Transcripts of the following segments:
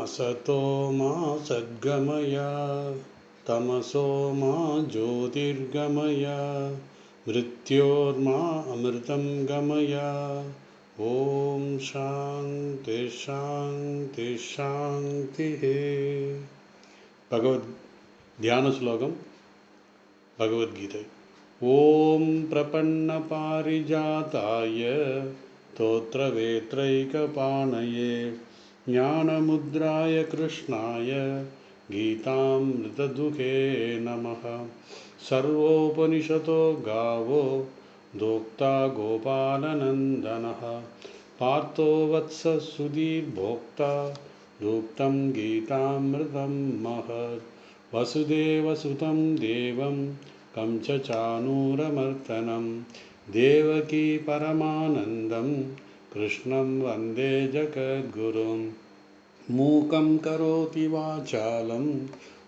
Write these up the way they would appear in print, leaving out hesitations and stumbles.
असतो मा सद्गमय तमसो मा ज्योतिर्गमय मृत्योर्मा अमृतं गमय। ओम शांति शांति शांति। भगवद ध्यान श्लोकम भगवद गीता। ओम प्रपन्न पारिजाताय स्तोत्रवेत्रैकपाणये ज्ञानमुद्राय कृष्णाय गीतामृतदुहे नमः। सर्वोपनिषतो गावो दोक्ता गोपालनन्दनः पार्थो वत्स सुधीर्भोक्ता दोक्तं गीतामृतं महत्। वसुदेवसुतं देवं कंसचाणूरमर्दनं देवकी परमानन्दं कृष्णं वन्दे जगद्गुरुं। मूकं करोति वाचालं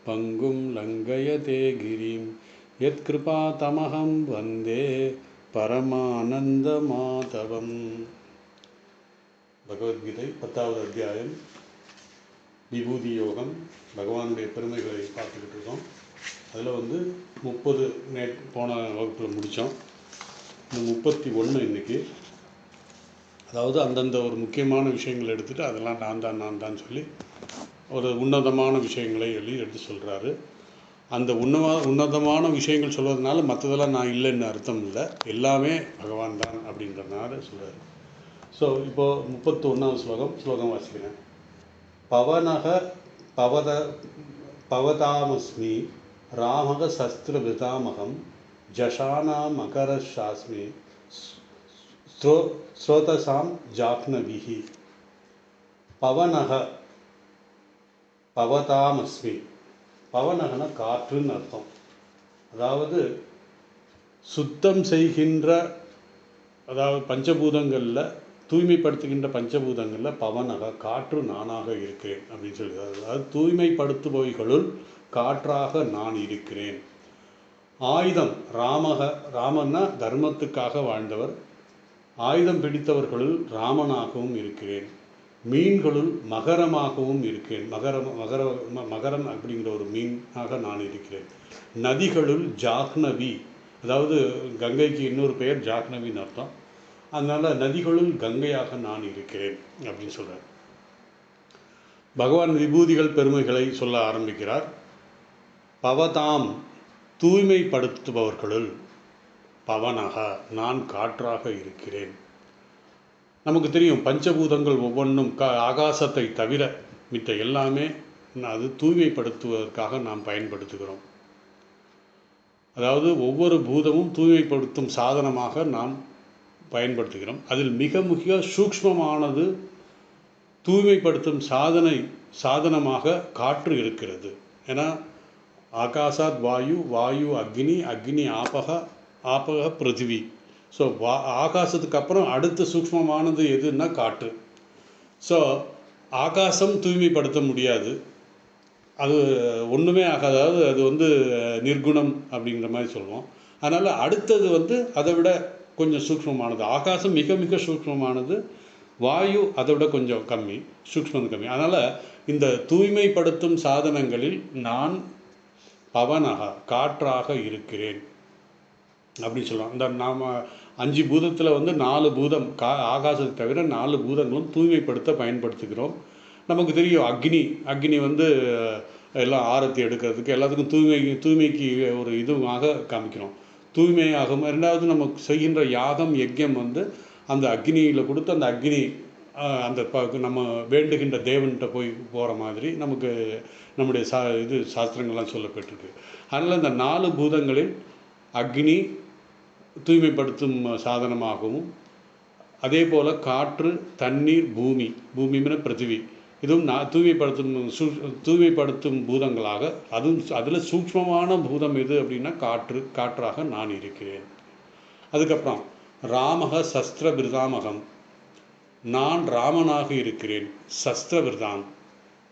पङ्गुं लङ्घयते गिरिं यत्कृपातमहं वन्दे परमानन्दमाधवम्। பகவத்கீதை 10வது அத்தியாயம் விபூதி யோகம். பகவானுடைய பெருமைகளை பார்த்துக்கிட்டு இருக்கோம். அதில் 30 போன வகுப்பில் முடித்தோம். இந்த 31 இன்னைக்கு. அதாவது அந்தந்த ஒரு முக்கியமான விஷயங்களை எடுத்துகிட்டு அதெல்லாம் நான் தான் சொல்லி ஒரு உன்னதமான விஷயங்களை எடுத்து சொல்கிறாரு. அந்த உன்னதமான விஷயங்கள் சொல்வதனால மற்றதெல்லாம் நான் இல்லைன்னு அர்த்தம் இல்லை, எல்லாமே பகவான் தான் அப்படின்றதுனால சொல்கிறாரு. ஸோ இப்போது 31வது ஸ்லோகம் வாசிக்கிறேன். பவனக பவதாமஸ்மி ராமக சஸ்திர விதாமகம் ஜஷானா மகரஷாஸ்மி ஸ்ரோதசாம் ஜாக்னவிஹி. பவனக பவதாமஸ்மி. பவனகன காற்றுன்னு அர்த்தம். அதாவது சுத்தம் செய்கின்ற, அதாவது பஞ்சபூதங்களில் தூய்மைப்படுத்துகின்ற பஞ்சபூதங்களில் பவனக காற்று நானாக இருக்கிறேன் அப்படின்னு சொல்கிறார். அதாவது தூய்மைப்படுத்துபவைகளுள் காற்றாக நான் இருக்கிறேன். ஆயுதம் ராமன்னா தர்மத்துக்காக வாழ்ந்தவர். ஆயுதம் பிடித்தவர்களுள் ராமனாகவும் இருக்கிறேன். மீன்களுள் மகரமாகவும் இருக்கிறேன். மகரம் அப்படிங்கிற ஒரு மீனாக நான் இருக்கிறேன். நதிகளுள் ஜாக்னவி, அதாவது கங்கைக்கு இன்னொரு பெயர் ஜாக்னவின்னு அர்த்தம். அதனால் நதிகளுள் கங்கையாக நான் இருக்கிறேன் அப்படின்னு சொல்கிறார். பகவான் விபூதிகள் பெருமைகளை சொல்ல ஆரம்பிக்கிறார். பவதாம் தூய்மைப்படுத்துபவர்களுள் பவனக நான் காற்றாக இருக்கிறேன். நமக்கு தெரியும் பஞ்சபூதங்கள் ஒவ்வொன்றும் ஆகாசத்தை தவிர மித்த எல்லாமே அது தூய்மைப்படுத்துவதற்காக நாம் பயன்படுத்துகிறோம். அதாவது ஒவ்வொரு பூதமும் தூய்மைப்படுத்தும் சாதனமாக நாம் பயன்படுத்துகிறோம். அதில் மிக மிக சூக்ஷ்மமானது தூய்மைப்படுத்தும் சாதனமாக காற்று இருக்கிறது. ஏன்னா ஆகாசாத் வாயு, வாயு அக்னி, அக்னி ஆபக பிருத்திவி. ஸோ ஆகாசத்துக்கு அப்புறம் அடுத்த சூக்ஷ்மமானது எதுன்னா காற்று. ஸோ ஆகாசம் தூய்மைப்படுத்த முடியாது, அது ஒன்றுமே ஆகாது. அதாவது அது நிர்குணம் அப்படிங்கிற மாதிரி சொல்லுவோம். அதனால் அடுத்தது அதை விட கொஞ்சம் சூக்ஷ்மமானது. ஆகாசம் மிக மிக சூக்ஷ்மமானது, வாயு அதை விட கொஞ்சம் கம்மி, சூக்ஷ்மம் கம்மி. அதனால் இந்த தூய்மைப்படுத்தும் சாதனங்களில் நான் பவனக காற்றாக இருக்கிறேன் அப்படின்னு சொல்லலாம். இந்த நாம் 5 பூதத்தில் 4 பூதம் ஆகாசத்தை தவிர 4 பூதங்களும் தூய்மைப்படுத்த பயன்படுத்துகிறோம். நமக்கு தெரியும் அக்னி எல்லாம் ஆரத்தி எடுக்கிறதுக்கு எல்லாத்துக்கும் தூய்மைக்கு ஒரு இதுவாக காமிக்கிறோம், தூய்மையாகும். ரெண்டாவது நம்ம செய்கின்ற யாகம் யஜ்யம் அந்த அக்னியில் கொடுத்து அந்த அக்னி அந்த நம்ம வேண்டுகின்ற தேவன்கிட்ட போகிற மாதிரி நமக்கு நம்முடைய சாஸ்திரங்கள்லாம் சொல்லப்பட்டிருக்கு. அதனால் இந்த 4 பூதங்களில் அக்னி தூய்மைப்படுத்தும் சாதனமாகவும், அதே போல் காற்று, தண்ணீர், பூமின்னு பிருத்திவி, இதுவும் தூய்மைப்படுத்தும் பூதங்களாக. அதில் சூக்ஷ்மமான பூதம் எது அப்படின்னா காற்றாக நான் இருக்கிறேன். அதுக்கப்புறம் ராமக சஸ்திர விருதாமகம், நான் ராமனாக இருக்கிறேன். சஸ்திர விருதாம்,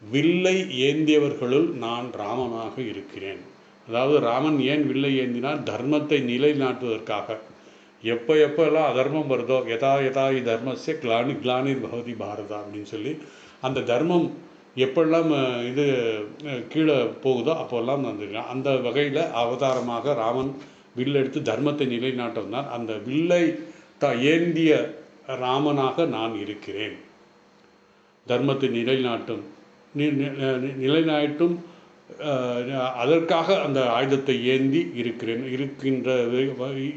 வில்லை ஏந்தியவர்களுள் நான் ராமனாக இருக்கிறேன். அதாவது ராமன் ஏன் வில்லை ஏந்தினார்? தர்மத்தை நிலைநாட்டுவதற்காக. எப்பெல்லாம் அதர்மம் வருதோ, யதா யதா தர்மஸ்ய கிளானிர் பவதி பாரதா அப்படின்னு சொல்லி அந்த தர்மம் எப்பெல்லாம் இது கீழே போகுதோ அப்போல்லாம் வந்திருக்கான். அந்த வகையில் அவதாரமாக ராமன் வில் எடுத்து தர்மத்தை நிலைநாட்டினார். அந்த வில்லை ஏந்திய ராமனாக நான் இருக்கிறேன். தர்மத்தை நிலைநாட்டும் அதற்காக அந்த ஆயுதத்தை ஏந்தி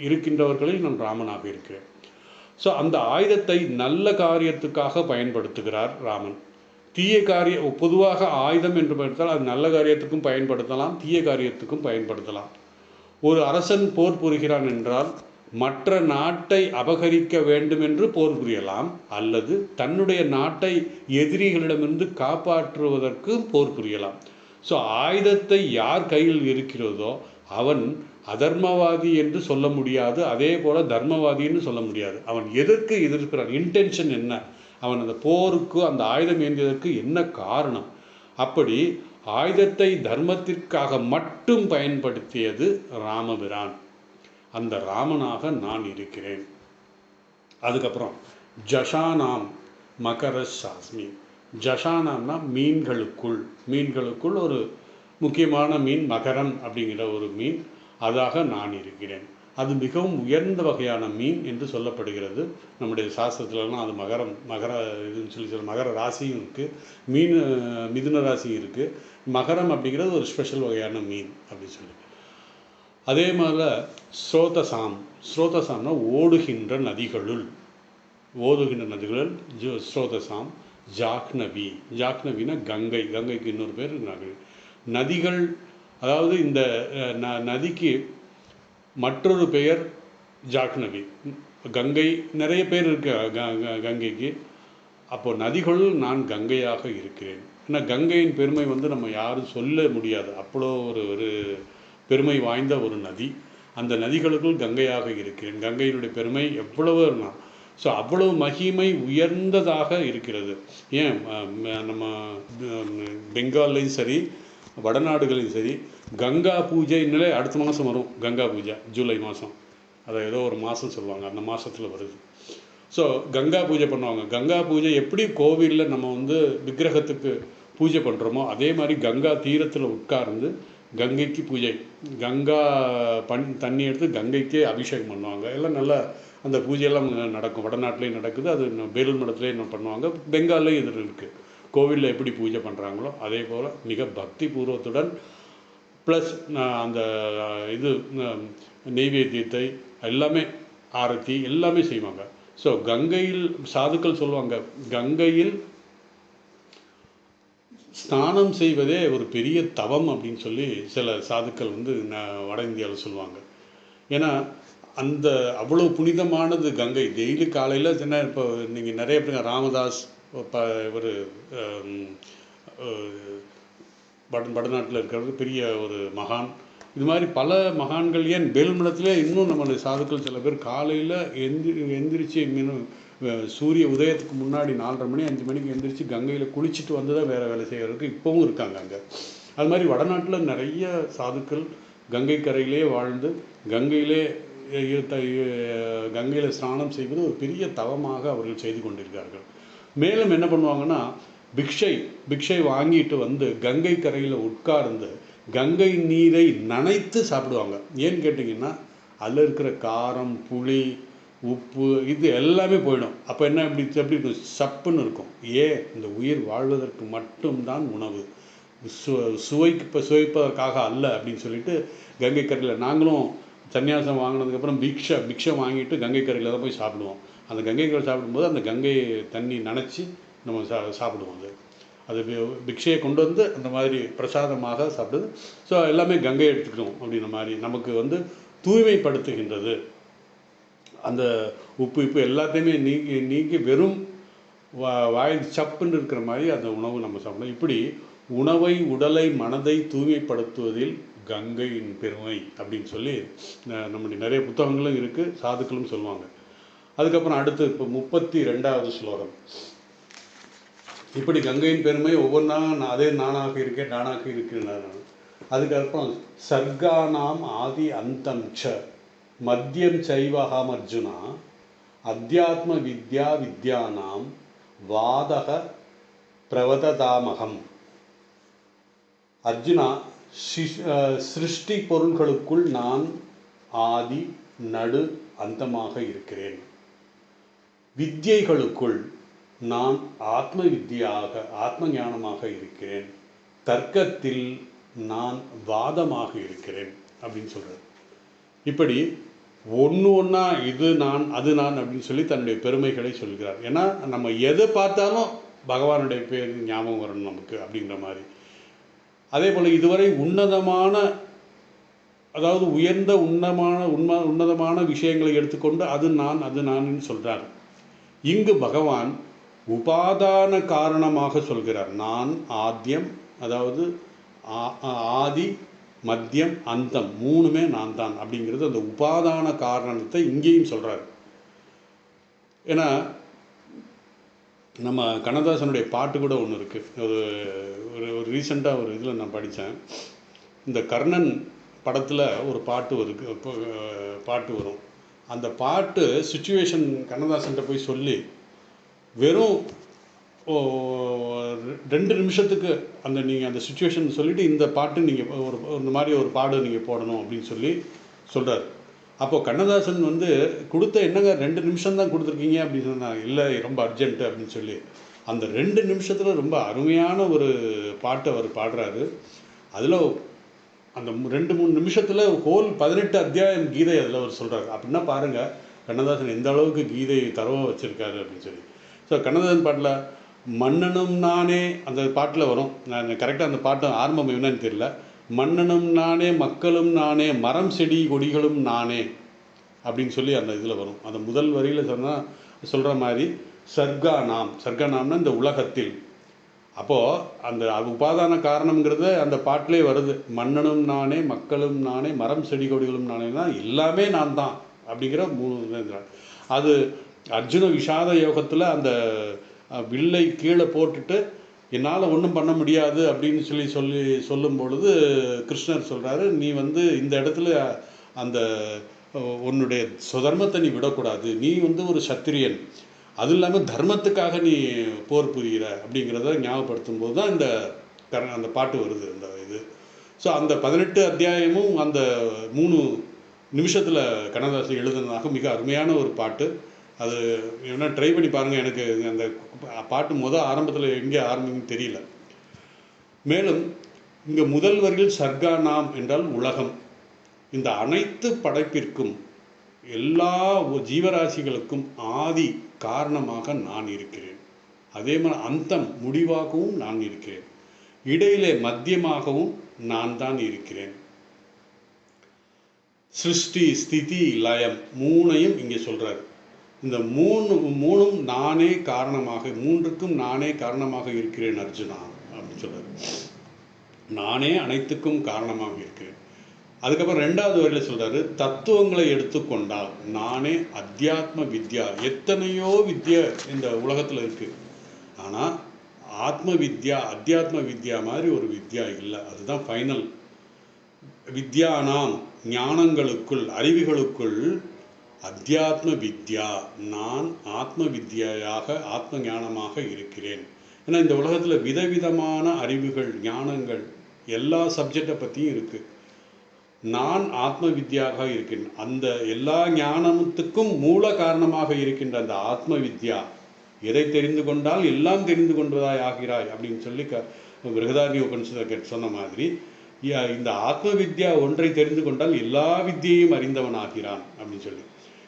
இருக்கின்றவர்களில் நான் ராமனாக இருக்கிறேன். ஸோ அந்த ஆயுதத்தை நல்ல காரியத்துக்காக பயன்படுத்துகிறார் ராமன். தீய பொதுவாக ஆயுதம் என்று பார்த்தால் அது நல்ல காரியத்துக்கும் பயன்படுத்தலாம், தீய காரியத்துக்கும் பயன்படுத்தலாம். ஒரு அரசன் போர் புரிகிறான் என்றால் மற்ற நாட்டை அபகரிக்க வேண்டும் என்று போர் புரியலாம், அல்லது தன்னுடைய நாட்டை எதிரிகளிடமிருந்து காப்பாற்றுவதற்கு போர் புரியலாம். ஸோ ஆயுதத்தை யார் கையில் இருக்கிறதோ அவன் அதர்மவாதி என்று சொல்ல முடியாது, அதே போல் தர்மவாதின்னு சொல்ல முடியாது. அவன் எதற்கு எதிர்க்கிறான், இன்டென்ஷன் என்ன, அவன் அந்த போருக்கு அந்த ஆயுதம் ஏந்தியதற்கு என்ன காரணம். அப்படி ஆயுதத்தை தர்மத்திற்காக மட்டும் பயன்படுத்தியது ராமபிரான். அந்த ராமனாக நான் இருக்கிறேன். அதுக்கப்புறம் ஜஷானாம் மகர சாஸ்மி. ஜஷானாம்னா மீன்களுக்குள் ஒரு முக்கியமான மீன் மகரம் அப்படிங்கிற ஒரு மீன், அதாக நான் இருக்கிறேன். அது மிகவும் உயர்ந்த வகையான மீன் என்று சொல்லப்படுகிறது. நம்முடைய சாஸ்திரத்துலலாம் அது மகர இதுன்னு சொல்லி மகர ராசியும் இருக்குது, மிதுன ராசியும் இருக்குது. மகரம் அப்படிங்கிறது ஒரு ஸ்பெஷல் வகையான மீன் அப்படின்னு சொல்லி. அதே மாதிரி ஸ்ரோதசாம்னா ஓடுகின்ற நதிகளுள் ஸ்ரோதசாம். ஜாக்னவினா கங்கைக்கு இன்னொரு பேர் நதிகள். அதாவது இந்த நதிக்கு மற்றொரு பெயர் ஜாக்னவி. கங்கை நிறைய பேர் இருக்கு கங்கைக்கு. அப்போ நதிகளுள் நான் கங்கையாக இருக்கிறேன். ஏன்னா கங்கையின் பெருமை நம்ம யாரும் சொல்ல முடியாது, அவ்வளோ ஒரு பெருமை வாய்ந்த ஒரு நதி. அந்த நதிகளுக்குள் கங்கையாக இருக்கிறேன். கங்கையினுடைய பெருமை எவ்வளவு இருந்தால் ஸோ அவ்வளவு மகிமை உயர்ந்ததாக இருக்கிறது. ஏன் நம்ம பெங்கால்லையும் சரி வடநாடுகளையும் சரி கங்கா பூஜைன்னாலே அடுத்த மாதம் வரும். கங்கா பூஜை ஜூலை மாதம், அதை ஏதோ ஒரு மாதம் சொல்லுவாங்க, அந்த மாதத்தில் வருது. ஸோ கங்கா பூஜை பண்ணுவாங்க. கங்கா பூஜை எப்படி கோவிலில் நம்ம விக்கிரகத்துக்கு பூஜை பண்ணுறோமோ அதே மாதிரி கங்கா தீரத்தில் உட்கார்ந்து கங்கைக்கு பூஜை, கங்கா தண்ணி எடுத்து கங்கைக்கே அபிஷேகம் பண்ணுவாங்க. எல்லாம் நல்லா அந்த பூஜையெல்லாம் நடக்கும். வடநாட்டிலையும் நடக்குது, அது வேலூர் மடத்துலேயும் என்ன பண்ணுவாங்க, பெங்கால்லையும் இது இருக்குது. கோவிலில் எப்படி பூஜை பண்ணுறாங்களோ அதே போல் மிக பக்தி பூர்வத்துடன் ப்ளஸ் அந்த இது நெய்வேத்தியத்தை எல்லாமே ஆரத்தி எல்லாமே செய்வாங்க. ஸோ கங்கையில் சாதுக்கள் சொல்லுவாங்க, கங்கையில் ஸ்நானம் செய்வதே ஒரு பெரிய தவம் அப்படின்னு சொல்லி சில சாதுக்கள் வட இந்தியாவில் சொல்லுவாங்க. ஏன்னா அந்த அவ்வளோ புனிதமானது கங்கை. டெய்லி காலையில் என்ன, இப்போ நீங்கள் நிறைய பேர் ராமதாஸ் ஒரு வடநாட்டில் இருக்கிறது பெரிய ஒரு மகான், இது மாதிரி பல மகான்கள். ஏன் வேலுமடத்திலே இன்னும் நம்ம சாதுக்கள் சில பேர் காலையில் எந்திரிச்சு சூரிய உதயத்துக்கு முன்னாடி 4:30 மணி 5 மணிக்கு எந்திரிச்சு கங்கையில் குளிச்சுட்டு வந்து தான் வேறு வேலை செய்கிறதுக்கு இப்போவும் இருக்காங்க அங்கே. அது மாதிரி வடநாட்டில் நிறைய சாதுக்கள் கங்கை கரையிலே வாழ்ந்து கங்கையில் ஸ்நானம் செய்வது ஒரு பெரிய தவமாக அவர்கள் செய்து கொண்டிருக்கார்கள். மேலும் என்ன பண்ணுவாங்கன்னா பிக்ஷை வாங்கிட்டு கங்கை கரையில் உட்கார்ந்து கங்கை நீரை நனைத்து சாப்பிடுவாங்க. ஏன்னு கேட்டிங்கன்னா அதில் இருக்கிற காரம், புளி, உப்பு இது எல்லாமே போயிடும். அப்போ என்ன எப்படி இருக்கும், சப்புன்னு இருக்கும். இந்த உயிர் வாழ்வதற்கு மட்டும்தான் உணவு, சுவைப்பதற்காக அல்ல அப்படின்னு சொல்லிட்டு கங்கை கரையில் நாங்களும் சன்னியாசம் வாங்கினதுக்கப்புறம் பிக்ஷை வாங்கிட்டு கங்கை கரையில் தான் போய் சாப்பிடுவோம். அந்த கங்கை கரை சாப்பிடும்போது அந்த கங்கை தண்ணி நனைச்சி நம்ம சாப்பிடுவோம். அது பிக்ஷையை கொண்டு அந்த மாதிரி பிரசாதமாக சாப்பிடுது. ஸோ எல்லாமே கங்கை எடுத்துக்கணும் அப்படின்ற மாதிரி நமக்கு தூய்மைப்படுத்துகின்றது. அந்த உப்பு எல்லாத்தையுமே நீக்கி வெறும் வாயில் சப்புன்னு இருக்கிற மாதிரி அந்த உணவு நம்ம சாப்பிடணும். இப்படி உடலை மனதை தூய்மைப்படுத்துவதில் கங்கையின் பெருமை அப்படின்னு சொல்லி நம்முடைய நிறைய புத்தகங்களும் இருக்குது, சாதுக்களும் சொல்லுவாங்க. அதுக்கப்புறம் அடுத்து இப்போ 32வது ஸ்லோகம். இப்படி கங்கையின் பெருமை ஒவ்வொன்றா அதே நானாக இருக்கிறேன். அதுக்கப்புறம் சர்க்கானாம் ஆதி அந்தம் ச மத்தியம் சைவஹம் அர்ஜுனா அத்தியாத்ம வித்யானாம் வாதக பிரவததாமகம் அர்ஜுனா, சிருஷ்டி பொருள்களுக்குள் நான் ஆதி நடு அந்தமாக இருக்கிறேன். வித்யைகளுக்குள் நான் ஆத்ம வித்யாக ஆத்ம ஞானமாக இருக்கிறேன். தர்க்கத்தில் நான் வாதமாக இருக்கிறேன் அப்படின்னு சொல்கிறார். இப்படி ஒன்று ஒன்றா இது நான் அது நான் அப்படின்னு சொல்லி தன்னுடைய பெருமைகளை சொல்கிறார். ஏன்னா நம்ம எதை பார்த்தாலும் பகவானுடைய பேர் ஞாபகம் வரணும் நமக்கு அப்படிங்கிற மாதிரி. அதே போல் இதுவரை உன்னதமான, அதாவது உயர்ந்த உன்னதமான விஷயங்களை எடுத்துக்கொண்டு அது நான் அது நான்னு சொல்கிறார். இங்கு பகவான் உபாதான காரணமாக சொல்கிறார். நான் ஆத்யம், அதாவது ஆதி மத்தியம் அந்தம் மூணுமே நான் தான் அப்படிங்கிறது அந்த உபாதான காரணத்தை இங்கேயும் சொல்கிறார். ஏன்னா நம்ம கண்ணதாசனுடைய பாட்டு கூட ஒன்று இருக்குது. ஒரு ரீசெண்டாக ஒரு இதில் நான் படித்தேன். இந்த கர்ணன் படத்தில் ஒரு பாட்டு வரும். அந்த பாட்டு சுச்சுவேஷன் கண்ணதாசன்கிட்ட போய் சொல்லி வெறும் 2 நிமிஷத்துக்கு நீங்கள் அந்த சுச்சுவேஷன் சொல்லிவிட்டு இந்த பாட்டு நீங்கள் இந்த மாதிரி ஒரு பாடு நீங்கள் போடணும் அப்படின்னு சொல்கிறார். அப்போது கண்ணதாசன் கொடுத்த என்னங்க 2 நிமிஷம் தான் கொடுத்துருக்கீங்க அப்படின்னு சொன்னாங்க. இல்லை ரொம்ப அர்ஜென்ட்டு அப்படின்னு சொல்லி அந்த 2 நிமிஷத்தில் ரொம்ப அருமையான ஒரு பாட்டை அவர் பாடுறாரு. அதில் அந்த 2-3 நிமிஷத்தில் ஹோல் 18 அத்தியாயம் கீதை அதில் அவர் சொல்கிறார். அப்படின்னா பாருங்கள் கண்ணதாசன் எந்த அளவுக்கு கீதை தரவாக வச்சுருக்காரு அப்படின்னு சொல்லி. ஸோ கண்ணதாசன் பாட்டில் மன்னனும் நானே அந்த பாட்டில் வரும். நான் கரெக்டாக அந்த பாட்டு ஆரம்பம் என்னன்னு தெரியல. மன்னனும் நானே மக்களும் நானே மரம் செடி கொடிகளும் நானே அப்படின்னு சொல்லி அந்த இதில் வரும். அந்த முதல் வரியில் சொல்கிற மாதிரி சர்க்கானாம்னா இந்த உலகத்தில். அப்போது அந்த உபாதான காரணங்கிறது அந்த பாட்டிலே வருது. மன்னனும் நானே மக்களும் நானே மரம் செடி கொடிகளும் நானே தான், எல்லாமே நான் தான் அப்படிங்கிற 3. அது அர்ஜுன விஷாத யோகத்தில் அந்த வில்லை கீழே போட்டுட்டு என்னால் ஒன்றும் பண்ண முடியாது அப்படின்னு சொல்லும் பொழுது கிருஷ்ணர் சொல்கிறாரு, நீ இந்த இடத்துல அந்த உன்னுடைய சுதர்மத்தை நீ விடக்கூடாது, நீ ஒரு சத்திரியன், அது இல்லாமல் தர்மத்துக்காக நீ போர் புரிகிற அப்படிங்கிறத ஞாபகப்படுத்தும் போது தான் அந்த பாட்டு வருது அந்த இது. ஸோ அந்த 18 அத்தியாயமும் அந்த 3 நிமிஷத்தில் கண்ணதாசன் எழுதுனதாக மிக அருமையான ஒரு பாட்டு. அது என்ன ட்ரை பண்ணி பாருங்கள். எனக்கு அந்த பாட்டு ஆரம்பத்தில் எங்கே ஆரம்பிக்குன்னு தெரியல. மேலும் இங்கே முதல் வரியில் சர்க்கா நாம் என்றால் உலகம். இந்த அனைத்து படைப்பிற்கும் எல்லா ஜீவராசிகளுக்கும் ஆதி காரணமாக நான் இருக்கிறேன். அதே மாதிரி அந்தம் முடிவாகவும் நான் இருக்கிறேன். இடையிலே மத்தியமாகவும் நான் தான் இருக்கிறேன். சிருஷ்டி ஸ்திதி லயம் 3ஐயும் இங்கே சொல்கிறார். இந்த மூணும் நானே காரணமாக, 3க்கும் நானே காரணமாக இருக்கிறேன் அர்ஜுனா அப்படின்னு சொல்கிறார். நானே அனைத்துக்கும் காரணமாக இருக்கிறேன். அதுக்கப்புறம் 2வது வரியில் சொல்கிறாரு, தத்துவங்களை எடுத்துக்கொண்டால் நானே அத்தியாத்ம வித்யா. எத்தனையோ வித்யா இந்த உலகத்தில் இருக்குது. ஆனால் ஆத்ம வித்யா அத்தியாத்ம வித்யா மாதிரி ஒரு வித்யா இல்லை. அதுதான் ஃபைனல். வித்யானாம் ஞானங்களுக்குள் அறிவுகளுக்குள் அத்தியாத்ம வித்யா, நான் ஆத்ம வித்யாக ஆத்ம ஞானமாக இருக்கிறேன். ஏன்னா இந்த உலகத்தில் விதவிதமான அறிவுகள் ஞானங்கள் எல்லா சப்ஜெக்டை பற்றியும் இருக்குது. நான் ஆத்ம வித்யாக இருக்கேன். அந்த எல்லா ஞானத்துக்கும் மூல காரணமாக இருக்கின்ற அந்த ஆத்ம வித்யா, எதை தெரிந்து கொண்டால் எல்லாம் தெரிந்து கொண்டதாய் ஆகிறாய் அப்படின்னு சொல்லி பிருகதாரண்ய உபனிஷத்தில் சொன்ன மாதிரி இந்த ஆத்ம வித்யா ஒன்றை தெரிந்து கொண்டால் எல்லா வித்தியையும் அறிந்தவன் ஆகிறான் அப்படின்னு சொல்லி.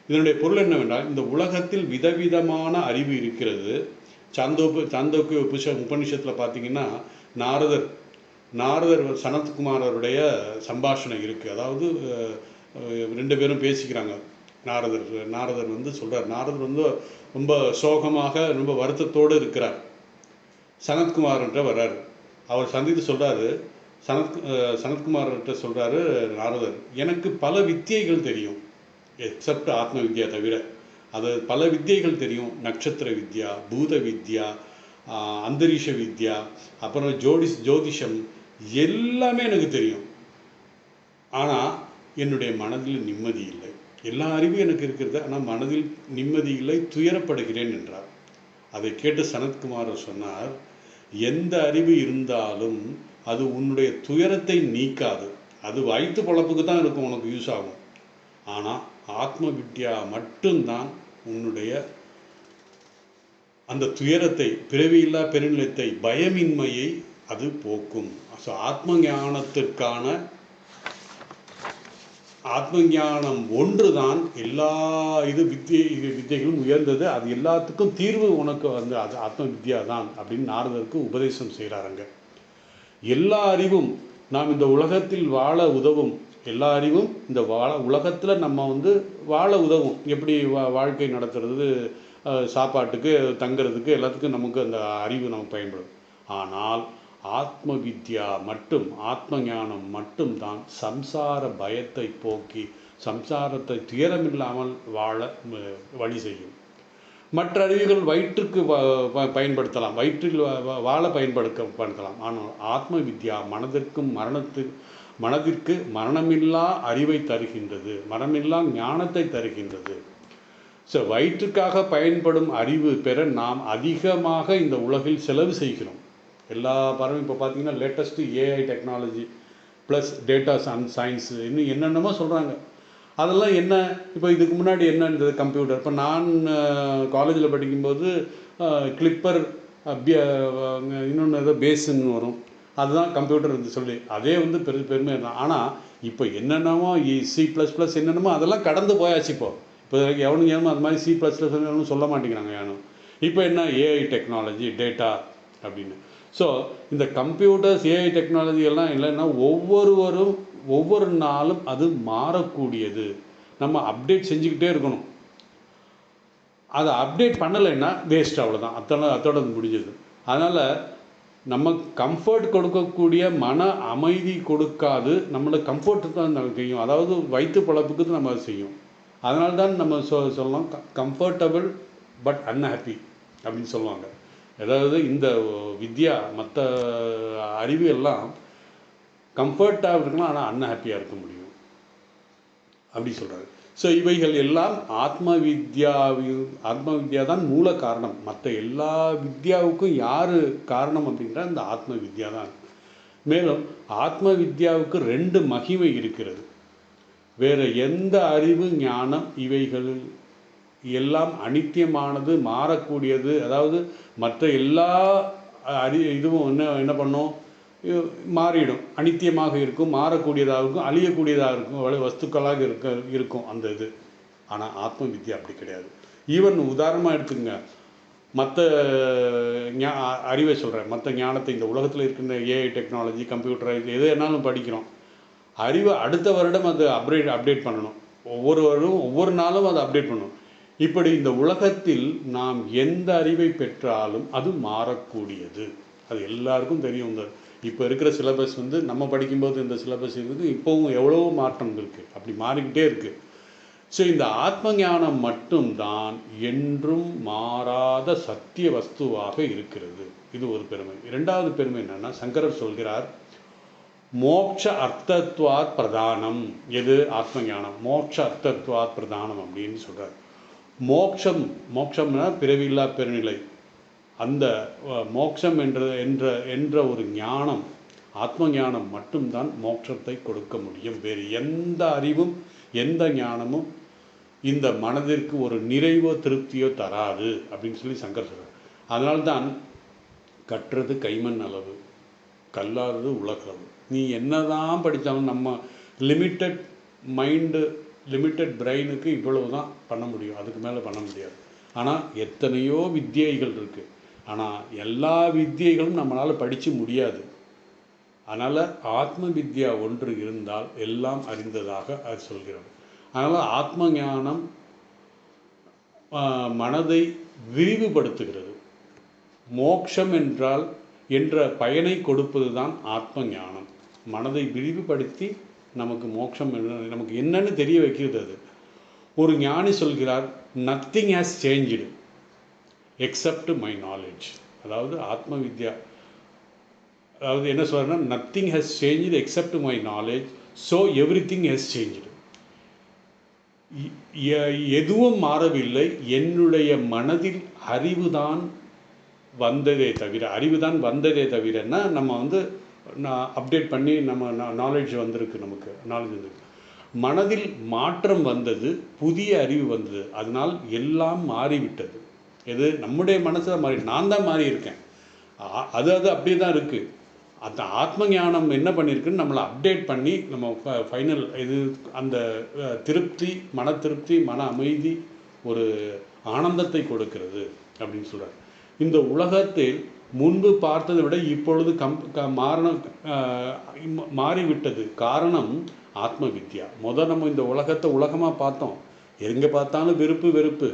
இதனுடைய பொருள் என்னவென்றால், இந்த உலகத்தில் விதவிதமான அறிவு இருக்கிறது. சாந்தோக்கிய உபனிஷத்தில் பார்த்தீங்கன்னா நாரதர் சனத்குமாரருடைய சம்பாஷணை இருக்குது. அதாவது 2 பேரும் பேசிக்கிறாங்க. நாரதர் சொல்கிறார். நாரதர் ரொம்ப சோகமாக ரொம்ப வருத்தத்தோடு இருக்கிறார். சனத்குமார்கிட்ட வர்றார். அவர் சந்தித்து சொல்கிறாரு, சனத்குமார்கிட்ட சொல்கிறாரு நாரதர், எனக்கு பல வித்தியைகள் தெரியும், எக்ஸப்ட் ஆத்ம வித்யா தவிர. அது பல வித்தியைகள் தெரியும். நட்சத்திர வித்யா, பூத வித்யா, அந்தரீஷ வித்யா, அப்புறம் ஜோதிஷம் எல்லாமே எனக்கு தெரியும். ஆனால் என்னுடைய மனதில் நிம்மதி இல்லை. எல்லா அறிவும் எனக்கு இருக்கிறது, ஆனால் மனதில் நிம்மதி இல்லை, துயரப்படுகிறேன் என்றார். அதை கேட்டு சனத்குமார் சொன்னார், எந்த அறிவு இருந்தாலும் அது உன்னுடைய துயரத்தை நீக்காது. அது வயிற்று பொழப்புக்கு தான் இருக்கும், உனக்கு யூஸ் ஆகும். ஆனால் ஆத்ம வித்யா மட்டும்தான் உன்னுடைய அந்த துயரத்தை, பிறவியில்லா பெருநிலத்தை, பயமின்மையை அது போக்கும். ஸோ ஆத்ம ஞானம் ஒன்று தான் எல்லா வித்தியைகளும் உயர்ந்தது. அது எல்லாத்துக்கும் தீர்வு உனக்கு வந்து அது ஆத்ம வித்யா தான் அப்படின்னு நாரதருக்கு உபதேசம் செய்கிறாருங்க. எல்லா அறிவும் நாம் இந்த உலகத்தில் வாழ உதவும். எல்லா அறிவும் இந்த உலகத்தில் நம்ம வந்து வாழ உதவும். எப்படி வாழ்க்கை நடத்துறது, சாப்பாட்டுக்கு, தங்கிறதுக்கு, எல்லாத்துக்கும் நமக்கு அந்த அறிவு நமக்கு பயன்படும். ஆனால் ஆத்ம வித்யா மட்டும், ஆத்ம ஞானம் மட்டும்தான் சம்சார பயத்தை போக்கி சம்சாரத்தை துயரமில்லாமல் வாழ வழி செய்யும். மற்ற அறிவுகள் வயிற்றுக்கு பயன்படுத்தலாம், வயிற்றில் வாழ பயன்படுத்தலாம். ஆனால் ஆத்ம வித்யா மனதிற்கு மரணமில்லா அறிவை தருகின்றது, மரணமில்லா ஞானத்தை தருகின்றது. ஸோ வயிற்றுக்காக பயன்படும் அறிவு பெற நாம் அதிகமாக இந்த உலகில் செலவு செய்கிறோம். எல்லா பறவையும் இப்போ பார்த்தீங்கன்னா latest AI technology plus data science இன்னும் என்னென்னமோ சொல்கிறாங்க. அதெல்லாம் என்ன, இப்போ இதுக்கு முன்னாடி என்ன இருந்தது? கம்ப்யூட்டர். இப்போ நான் காலேஜில் படிக்கும்போது கிளிப்பர், இன்னொன்று ஏதோ பேஸுன்னு வரும், அதுதான் கம்ப்யூட்டர் வந்து சொல்லி அதே வந்து பெருமை இருந்தான். ஆனால் இப்போ என்னென்னமோ C++ என்னென்னமோ அதெல்லாம் கடந்து போயாச்சு. இப்போ எவனும் அது மாதிரி C++ சொல்ல மாட்டேங்கிறாங்க யாரும். இப்போ என்ன ஏஐ டெக்னாலஜி, டேட்டா அப்படின்னு. ஸோ இந்த கம்ப்யூட்டர்ஸ், ஏஐ டெக்னாலஜி எல்லாம் இல்லைன்னா ஒவ்வொரு நாளும் அது மாறக்கூடியது. நம்ம அப்டேட் செஞ்சுக்கிட்டே இருக்கணும். அதை அப்டேட் பண்ணலைன்னா வேஸ்ட், அவ்வளோதான். அத்தோட முடிஞ்சது. அதனால் நம்ம கம்ஃபர்ட் கொடுக்கக்கூடிய மன அமைதி கொடுக்காது, நம்மளை கம்ஃபர்ட் தான் செய்யும். அதாவது வயிற்று பழப்புக்கு நம்ம அதை செய்யும். அதனால தான் நம்ம சொல்லலாம் கம்ஃபர்டபுள் பட் அன்ஹாப்பி அப்படின்னு சொல்லுவாங்க. அதாவது இந்த வித்யா, மற்ற அறிவு எல்லாம் கம்ஃபர்ட்டாக இருக்கலாம், ஆனால் அன்ஹாப்பியாக இருக்க முடியும் அப்படி சொல்கிறாரு. ஸோ இவைகள் எல்லாம் ஆத்ம வித்யா தான் மூல காரணம். மற்ற எல்லா வித்யாவுக்கும் யார் காரணம் அப்படின்னா இந்த ஆத்ம வித்யா தான். மேலும் ஆத்ம வித்யாவுக்கு 2 மகிமை இருக்கிறது. வேறு எந்த அறிவு, ஞானம் இவைகளில் எல்லாம் அனித்தியமானது, மாறக்கூடியது. அதாவது மற்ற எல்லா இதுவும் என்ன பண்ணும், மாறிடும், அனித்தியமாக இருக்கும், மாறக்கூடியதாக இருக்கும், அழியக்கூடியதாக இருக்கும், வஸ்துக்களாக இருக்கும் அந்த இது. ஆனால் ஆத்ம வித்யா அப்படி கிடையாது. ஈவன் உதாரணமாக எடுத்துங்க, மற்ற அறிவை சொல்கிறேன், மற்ற ஞானத்தை, இந்த உலகத்தில் இருக்கின்ற ஏஐ டெக்னாலஜி, கம்ப்யூட்டர், எது என்னாலும் படிக்கிறோம். அறிவை அடுத்த வருடம் அது அப்டேட் பண்ணணும். ஒவ்வொரு நாளும் அதை அப்டேட் பண்ணணும். இப்படி இந்த உலகத்தில் நாம் எந்த அறிவை பெற்றாலும் அது மாறக்கூடியது. அது எல்லாருக்கும் தெரியும். இப்போ இருக்கிற சிலபஸ் வந்து நம்ம படிக்கும்போது இந்த சிலபஸ் இருக்குது, இப்போவும் எவ்வளோ மாற்றம் இருக்குது, அப்படி மாறிக்கிட்டே இருக்குது. ஸோ இந்த ஆத்ம ஞானம் மட்டும்தான் என்றும் மாறாத சத்திய வஸ்துவாக இருக்கிறது. இது ஒரு பெருமை. 2வது பெருமை என்னன்னா, சங்கரர் சொல்கிறார், மோட்ச அர்த்தத்வாத் பிரதானம். எது? ஆத்ம ஞானம். மோட்ச அர்த்தத்வாத் பிரதானம் அப்படின்னு சொல்கிறார். மோட்சம்னா பிறவியில்லா பெருநிலை. அந்த மோட்சம் என்ற ஒரு ஞானம், ஆத்ம ஞானம் மட்டும்தான் மோட்சத்தை கொடுக்க முடியும். வேறு எந்த அறிவும் எந்த ஞானமும் இந்த மனதிற்கு ஒரு நிறைவோ திருப்தியோ தராது அப்படின்னு சொல்லி சங்கர் சொல்கிறார். அதனால்தான் கற்றது கைமண் அளவு, கல்லாதது உலகளவு. நீ என்னதான் படித்தாலும் நம்ம லிமிட்டட் மைண்டு, லிமிட்டட் பிரெயினுக்கு இவ்வளவு தான் பண்ண முடியும், அதுக்கு மேலே பண்ண முடியாது. ஆனால் எத்தனையோ வித்தியைகள் இருக்குது. ஆனால் எல்லா வித்தியைகளும் நம்மளால் படித்து முடியாது. அதனால் ஆத்ம வித்யா ஒன்று இருந்தால் எல்லாம் அறிந்ததாக அது சொல்கிறது. அதனால் ஆத்ம ஞானம் மனதை விரிவுபடுத்துகிறது. மோட்சம் என்ற பயனை கொடுப்பது தான் ஆத்ம ஞானம். மனதை விரிவுபடுத்தி நமக்கு மோட்சம் நமக்கு என்னன்னு தெரிய வைக்கிறது. அது ஒரு ஞானி சொல்கிறார், nothing has changed accept my knowledge. அதாவது ஆத்ம வித்யா, அதாவது என்ன சொல்கிறேன்னா, nothing has changed accept my knowledge, so every thing has changed. எதுவும் மாறவில்லை, என்னுடைய மனதில் அறிவுதான் வந்ததே தவிரன்னா நம்ம வந்து நான் அப்டேட் பண்ணி நம்ம நாலேஜ் வந்திருக்கு, நமக்கு நாலேஜ் வந்திருக்கு. மனதில் மாற்றம் வந்தது, புதிய அறிவு வந்தது, அதனால் எல்லாம் மாறிவிட்டது. எது நம்முடைய மனசில் மாறி, நான் தான் மாறி இருக்கேன். அது அது அப்படியே தான் இருக்குது. அந்த ஆத்ம ஞானம் என்ன பண்ணியிருக்குன்னு நம்மளை அப்டேட் பண்ணி நம்ம ஃபைனல் இது அந்த திருப்தி, மன திருப்தி, மன அமைதி, ஒரு ஆனந்தத்தை கொடுக்கிறது அப்படின்னு சொல்கிறார். இந்த உலகத்தில் முன்பு பார்த்ததை விட இப்பொழுது மாறிவிட்டது. காரணம் ஆத்ம வித்யா. நம்ம இந்த உலகத்தை உலகமாக பார்த்தோம், எங்கே பார்த்தாலும் வெறுப்பு வெறுப்பு,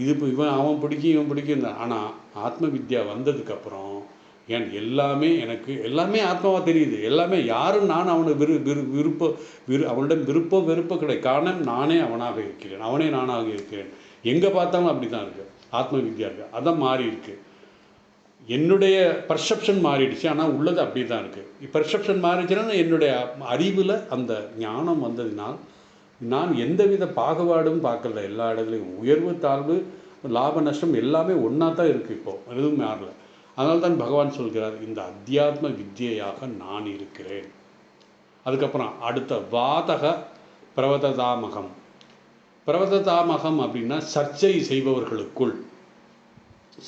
இது இவன் அவன் பிடிக்கும் இவன் பிடிக்கும். ஆனால் ஆத்ம வித்யா வந்ததுக்கப்புறம் ஏன் எல்லாமே ஆத்மாவாக தெரியுது. எல்லாமே யாரும் நான் அவனுக்கு அவனிடம் விருப்பம் வெறுப்போ கிடையாது. காரணம் நானே அவனாக இருக்கிறேன், அவனே நானாக இருக்கிறேன். எங்கே பார்த்தாலும் அப்படி தான் இருக்குது. ஆத்ம வித்யா இருக்குது, அதான் மாறி இருக்குது. என்னுடைய பர்செப்ஷன் மாறிடுச்சு, ஆனால் உள்ளது அப்படி தான் இருக்குது. பர்செப்ஷன் மாறிடுச்சுன்னா என்னுடைய அறிவில் அந்த ஞானம் வந்ததினால் நான் எந்தவித பாகுபாடும் பார்க்கல. எல்லா இடத்துலையும் உயர்வு தாழ்வு லாப நஷ்டம் எல்லாமே ஒன்றா தான் இருக்குது. இப்போது எதுவும் மாறல. அதனால தான் பகவான் சொல்கிறார், இந்த அத்தியாத்ம வித்யையாக நான் இருக்கிறேன். அதுக்கப்புறம் அடுத்த வாதக பிரவததாமகம். பிரவததாமகம் அப்படின்னா சர்ச்சை செய்பவர்களுக்குள்.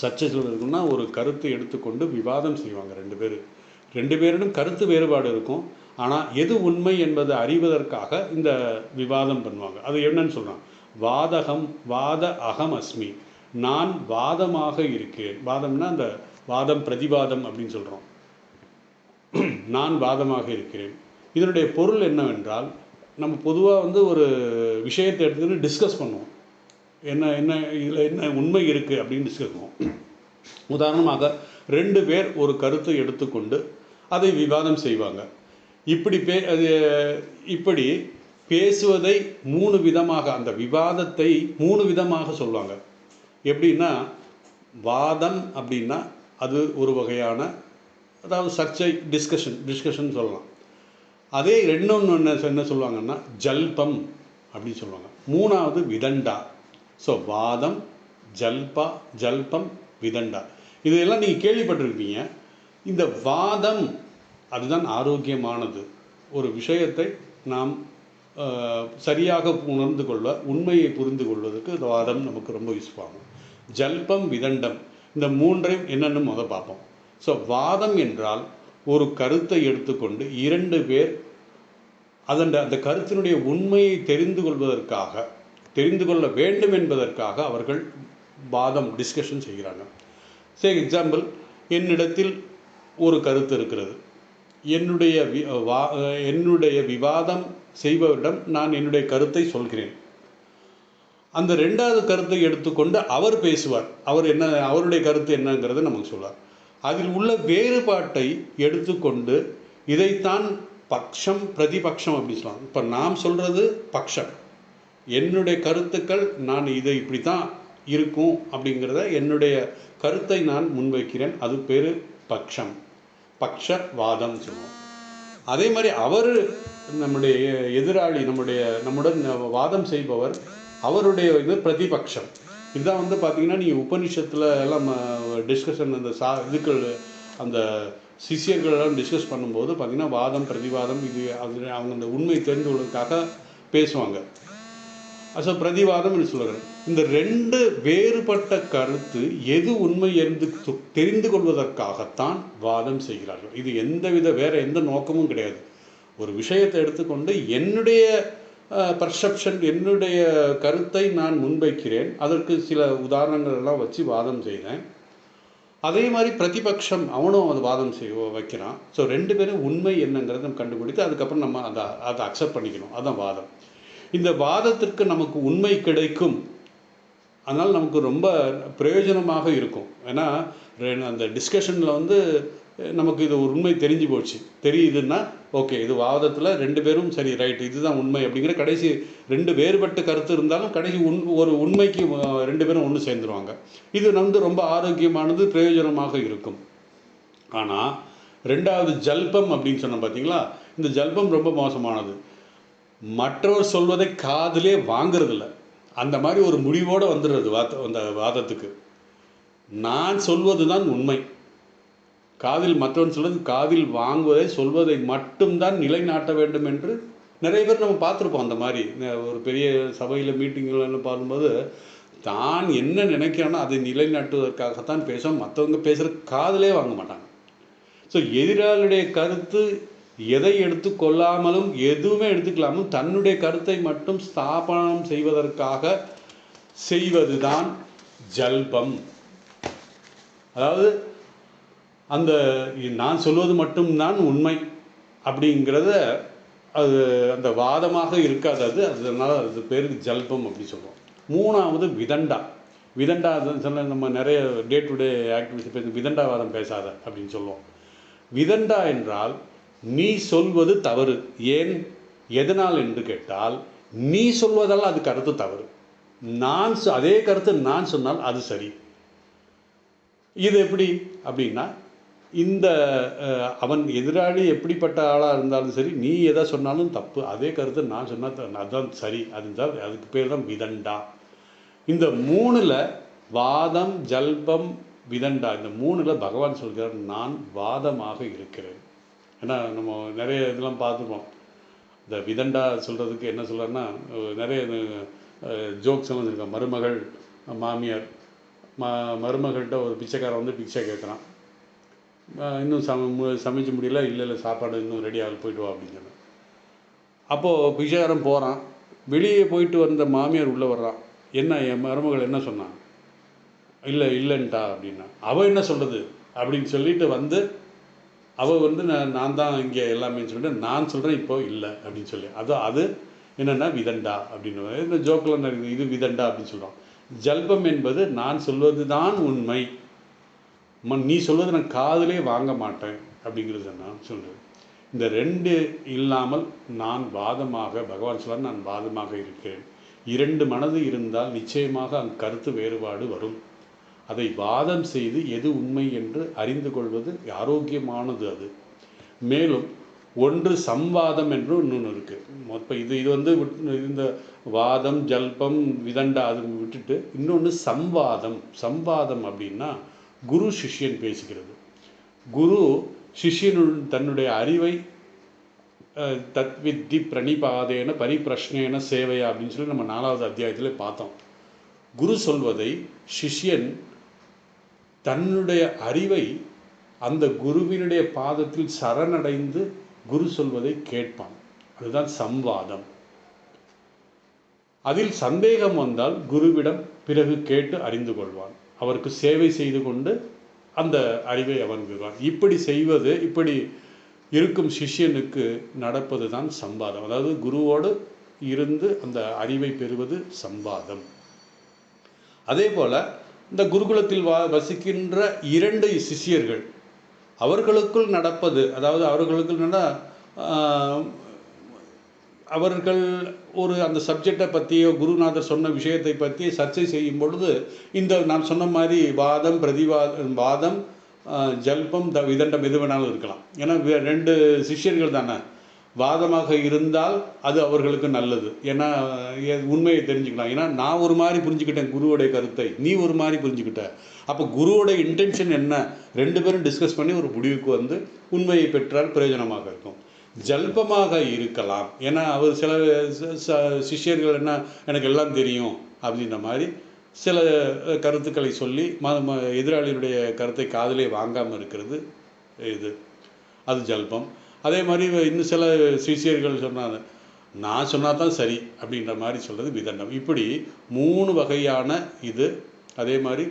சர்ச்சை செய்வதற்குன்னா ஒரு கருத்தை எடுத்துக்கொண்டு விவாதம் செய்வாங்க ரெண்டு பேரிடம் கருத்து வேறுபாடு இருக்கும். ஆனால் எது உண்மை என்பதை அறிவதற்காக இந்த விவாதம் பண்ணுவாங்க. அது என்னன்னு சொல்கிறான், வாத அகம் அஸ்மி, நான் வாதமாக இருக்கிறேன். வாதம்னா அந்த வாதம் பிரதிவாதம் அப்படின்னு சொல்கிறோம். நான் வாதமாக இருக்கிறேன். இதனுடைய பொருள் என்னவென்றால், நம்ம பொதுவாக ஒரு விஷயத்தை எடுத்துக்கிட்டு டிஸ்கஸ் பண்ணுவோம். என்ன இதில் என்ன உண்மை இருக்குது அப்படின்னு டிஸ்கஸ் பண்ணுவோம். உதாரணமாக 2 பேர் ஒரு கருத்தை எடுத்துக்கொண்டு அதை விவாதம் செய்வாங்க. இப்படி பேசுவதை 3 விதமாக, அந்த விவாதத்தை 3 விதமாக சொல்லுவாங்க. எப்படின்னா, வாதம் அப்படின்னா அது ஒரு வகையான, அதாவது சர்ச்சை, டிஸ்கஷன் சொல்லலாம். அதே இன்னொன்று என்ன சொல்லுவாங்கன்னா ஜல்பம் அப்படின்னு சொல்லுவாங்க. 3வது விதண்டா. ஸோ வாதம், ஜல்பம், விதண்டா, இதெல்லாம் நீங்கள் கேள்விப்பட்டிருப்பீங்க. இந்த வாதம் அதுதான் ஆரோக்கியமானது. ஒரு விஷயத்தை நாம் சரியாக உணர்ந்து கொள்ள, உண்மையை புரிந்து கொள்வதற்கு இந்த வாதம் நமக்கு ரொம்ப யூஸ் ஆகும். ஜல்பம், விதண்டம், இந்த 3ஐயும் என்னென்னு பார்ப்போம். ஸோ வாதம் என்றால் ஒரு கருத்தை எடுத்துக்கொண்டு 2 பேர் அந்த கருத்தினுடைய உண்மையை தெரிந்து கொள்ள வேண்டும் என்பதற்காக அவர்கள் வாதம், டிஸ்கஷன் செய்கிறாங்க. சரி, எக்ஸாம்பிள், என்னிடத்தில் ஒரு கருத்து இருக்கிறது. என்னுடைய விவாதம் செய்பவரிடம் நான் என்னுடைய கருத்தை சொல்கிறேன். அந்த 2வது கருத்தை எடுத்துக்கொண்டு அவர் பேசுவார். அவருடைய கருத்து என்னங்கிறத நமக்கு சொல்வார். அதில் உள்ள வேறுபாட்டை எடுத்துக்கொண்டு இதைத்தான் பக்ஷம், பிரதிபக்ஷம் அப்படி சொல்லலாம். இப்போ நாம் சொல்கிறது பக்ஷம், என்னுடைய கருத்துக்கள், நான் இதை இப்படி தான் இருக்கும் அப்படிங்கிறத என்னுடைய கருத்தை நான் முன்வைக்கிறேன். அது பேர் பக்ஷம், பக்ஷவாதம் சொல்லுவோம். அதே மாதிரி அவர் நம்முடைய எதிராளி, நம்முடன் வாதம் செய்பவர், அவருடைய இது பிரதிபக்ஷம். இதுதான் பார்த்திங்கன்னா நீங்கள் உபனிஷத்தில் எல்லாம் டிஸ்கஷன் அந்த சிஷியர்களெல்லாம் டிஸ்கஸ் பண்ணும்போது பார்த்திங்கன்னா வாதம், பிரதிவாதம், அவங்க அந்த உண்மை தெரிந்து கொள்வதற்காக பேசுவாங்க. ஸோ பிரதிவாதம் என்று சொல்கிறார். இந்த 2 வேறுபட்ட கருத்து எது உண்மை என்று தெரிந்து கொள்வதற்காகத்தான் வாதம் செய்கிறார்கள். இது வேறு எந்த நோக்கமும் கிடையாது. ஒரு விஷயத்தை எடுத்துக்கொண்டு என்னுடைய பர்செப்ஷன், என்னுடைய கருத்தை நான் முன்வைக்கிறேன். அதற்கு சில உதாரணங்கள் எல்லாம் வச்சு வாதம் செய்கிறேன். அதே மாதிரி பிரதிபக்ஷம் அவனும் அது வாதம் வைக்கிறான். ஸோ 2 பேரும் உண்மை என்னங்கிறத நம்ம கண்டுபிடித்து அதுக்கப்புறம் நம்ம அதை அக்செப்ட் பண்ணிக்கணும். அதுதான் வாதம். இந்த வாதத்திற்கு நமக்கு உண்மை கிடைக்கும். அதனால் நமக்கு ரொம்ப பிரயோஜனமாக இருக்கும். ஏன்னா அந்த டிஸ்கஷனில் நமக்கு இது ஒரு உண்மை தெரியுதுன்னா ஓகே, இது வாதத்தில் 2 பேரும் சரி, ரைட், இதுதான் உண்மை அப்படிங்கிற கடைசி 2 வேறுபட்ட கருத்து இருந்தாலும் கடைசி ஒரு உண்மைக்கு 2 பேரும் ஒன்று சேர்ந்துருவாங்க. இது ரொம்ப ஆரோக்கியமானது, பிரயோஜனமாக இருக்கும். ஆனால் 2வது ஜல்பம் அப்படின்னு சொன்ன பார்த்தீங்களா, இந்த ஜல்பம் ரொம்ப மோசமானது. மற்றவர் சொல்வதை காதிலே வாங்கிறதில்ல. அந்த மாதிரி ஒரு முடிவோடு வந்துடுறது அந்த வாதத்துக்கு. நான் சொல்வது தான் உண்மை, காதில் மற்றவன் சொல்வது காதில் வாங்குவதை சொல்வதை மட்டும்தான் நிலைநாட்ட வேண்டும் என்று நிறைய பேர் நம்ம பார்த்துருப்போம். அந்த மாதிரி ஒரு பெரிய சபையில் மீட்டிங்கெல்லாம் பார்க்கும்போது தான் என்ன நினைக்கிறானோ அதை நிலைநாட்டுவதற்காகத்தான் பேசுவோம். மற்றவங்க பேசுகிற காதிலே வாங்க மாட்டாங்க. ஸோ எதிராளியுடைய கருத்து எதை எடுத்து கொள்ளாமலும் எதுவுமே எடுத்துக்கலாமும் தன்னுடைய கருத்தை மட்டும் ஸ்தாபனம் செய்வதற்காக செய்வது தான் ஜல்பம். அதாவது அந்த நான் சொல்வது மட்டும்தான் உண்மை அப்படிங்கிறத அது அந்த வாதமாக இருக்காது. அதனால் அது பேருக்கு ஜல்பம் அப்படி சொல்லுவோம். மூணாவது விதண்டா. விதண்டா சொன்ன நம்ம நிறைய டே டு டே ஆக்டிவிட்டி பேச விதண்டாவாதம் பேசாத அப்படின்னு சொல்லுவோம். விதண்டா என்றால் நீ சொல்வது தவறு. ஏன் எதனால் என்று கேட்டால் நீ சொல்வதால் அது கருத்து தவறு, நான் அதே கருத்து நான் சொன்னால் அது சரி. இது எப்படி அப்படின்னா இந்த அவன் எதிராளி எப்படிப்பட்ட ஆளாக இருந்தாலும் சரி, நீ எதை சொன்னாலும் தப்பு, அதே கருத்து நான் சொன்னால் அதுதான் சரி. அதுக்கு பேர் தான் விதண்டா. இந்த மூணில் வாதம் ஜல்பம் விதண்டா இந்த மூணில் பகவான் சொல்கிறார் நான் வாதமாக இருக்கிறேன். ஏன்னா நம்ம நிறைய இதெல்லாம் பார்த்துப்போம். இந்த விதண்டா சொல்கிறதுக்கு என்ன சொல்கிறேன்னா நிறைய ஜோக்ஸ் எல்லாம் இருக்கேன். மருமகள் மாமியார் மருமகள்கிட்ட ஒரு பிச்சைக்காரன் வந்து பிச்சை கேட்குறான். இன்னும் சமைச்சு முடியல, இல்லை சாப்பாடு இன்னும் ரெடி ஆகல, போயிட்டு வா அப்படின்னு சொன்னேன். அப்போது பிச்சைக்காரன் போகிறான். வெளியே போயிட்டு வந்த மாமியார் உள்ளே வர்றான். என்ன என் மருமகள் என்ன சொன்னான்? இல்லைன்ட்டா அப்படின்னா. அவள் என்ன சொல்கிறது அப்படின்னு சொல்லிட்டு வந்து அவள் வந்து நான் தான் இங்கே எல்லாமே சொல்லிட்டு நான் சொல்கிறேன் இப்போ இல்லை அப்படின்னு சொல்லி அது என்னென்னா விதண்டா அப்படின்னு இந்த ஜோக்கில் இருக்குது. இது விதண்டா அப்படின்னு சொல்கிறோம். ஜல்பம் என்பது நான் சொல்வது தான் உண்மை, நீ சொல்வது நான் காதிலே வாங்க மாட்டேன் அப்படிங்கிறது நான் சொல்கிறேன். இந்த ரெண்டு இல்லாமல் நான் வாதமாக பகவான் சொல்ல நான் வாதமாக இருக்கிறேன். இரண்டு மனது இருந்தால் நிச்சயமாக அந்த கருத்து வேறுபாடு வரும். அதை வாதம் செய்து எது உண்மை என்று அறிந்து கொள்வது ஆரோக்கியமானது. அது மேலும் ஒன்று சம்வாதம் என்று இன்னொன்று இருக்குது. இப்போ இது வந்து இந்த வாதம் ஜல்பம் விதண்டா அது விட்டுட்டு இன்னொன்று சம்வாதம். சம்வாதம் அப்படின்னா குரு சிஷ்யன் பேசுகிறது. குரு சிஷ்யனுள் தன்னுடைய அறிவை தத்வித்தி பிரணிபாதேன பரிப்பிரஷ்னேன சேவையா அப்படின்னு சொல்லி நம்ம 4வது அத்தியாயத்தில் பார்த்தோம். குரு சொல்வதை சிஷ்யன் தன்னுடைய அறிவை அந்த குருவினுடைய பாதத்தில் சரணடைந்து குரு சொல்வதை கேட்பான். அதுதான் சம்வாதம். அதில் சந்தேகம் வந்தால் குருவிடம் பிறகு கேட்டு அறிந்து கொள்வான். அவருக்கு சேவை செய்து கொண்டு அந்த அறிவை அவன் பெறுவான். இப்படி இருக்கும் சிஷ்யனுக்கு நடப்பது தான் சம்வாதம். அதாவது குருவோடு இருந்து அந்த அறிவை பெறுவது சம்வாதம். அதே போல் இந்த குருகுலத்தில் வசிக்கின்ற 2 சிஷ்யர்கள் அவர்களுக்குள் நடப்பது, அதாவது அவர்களுக்குள் அவர்கள் ஒரு அந்த சப்ஜெக்டை பற்றியோ குருநாதர் சொன்ன விஷயத்தை பற்றி சர்ச்சை செய்யும் பொழுது இந்த நான் சொன்ன மாதிரி வாதம் ஜல்பம் விதண்டம் எது வேணாலும் இருக்கலாம். ஏன்னா 2 சிஷ்யர்கள் தானே. வாதமாக இருந்தால் அது அவர்களுக்கு நல்லது. ஏன்னா உண்மையை தெரிஞ்சுக்கலாம். ஏன்னா நான் ஒரு மாதிரி புரிஞ்சுக்கிட்டேன் குருவோடைய கருத்தை, நீ ஒரு மாதிரி புரிஞ்சுக்கிட்ட. அப்போ குருவோடைய இன்டென்ஷன் என்ன, 2 பேரும் டிஸ்கஸ் பண்ணி ஒரு முடிவுக்கு வந்து உண்மையை பெற்றால் பிரயோஜனமாக இருக்கும். ஜல்பமாக இருக்கலாம். ஏன்னா அவர் சில சிஷ்யர்கள் என்ன எனக்கு எல்லாம் தெரியும் அப்படின்ற மாதிரி சில கருத்துக்களை சொல்லி எதிராளியினுடைய கருத்தை காதிலே வாங்காமல் இருக்கிறது அது ஜல்பம். அதே மாதிரி இன்னும் சில சிஷியர்கள் சொன்னாங்க நான் சொன்னால் தான் சரி அப்படின்ற மாதிரி சொல்கிறது விதண்டம். இப்படி 3 வகையான இது. அதே மாதிரி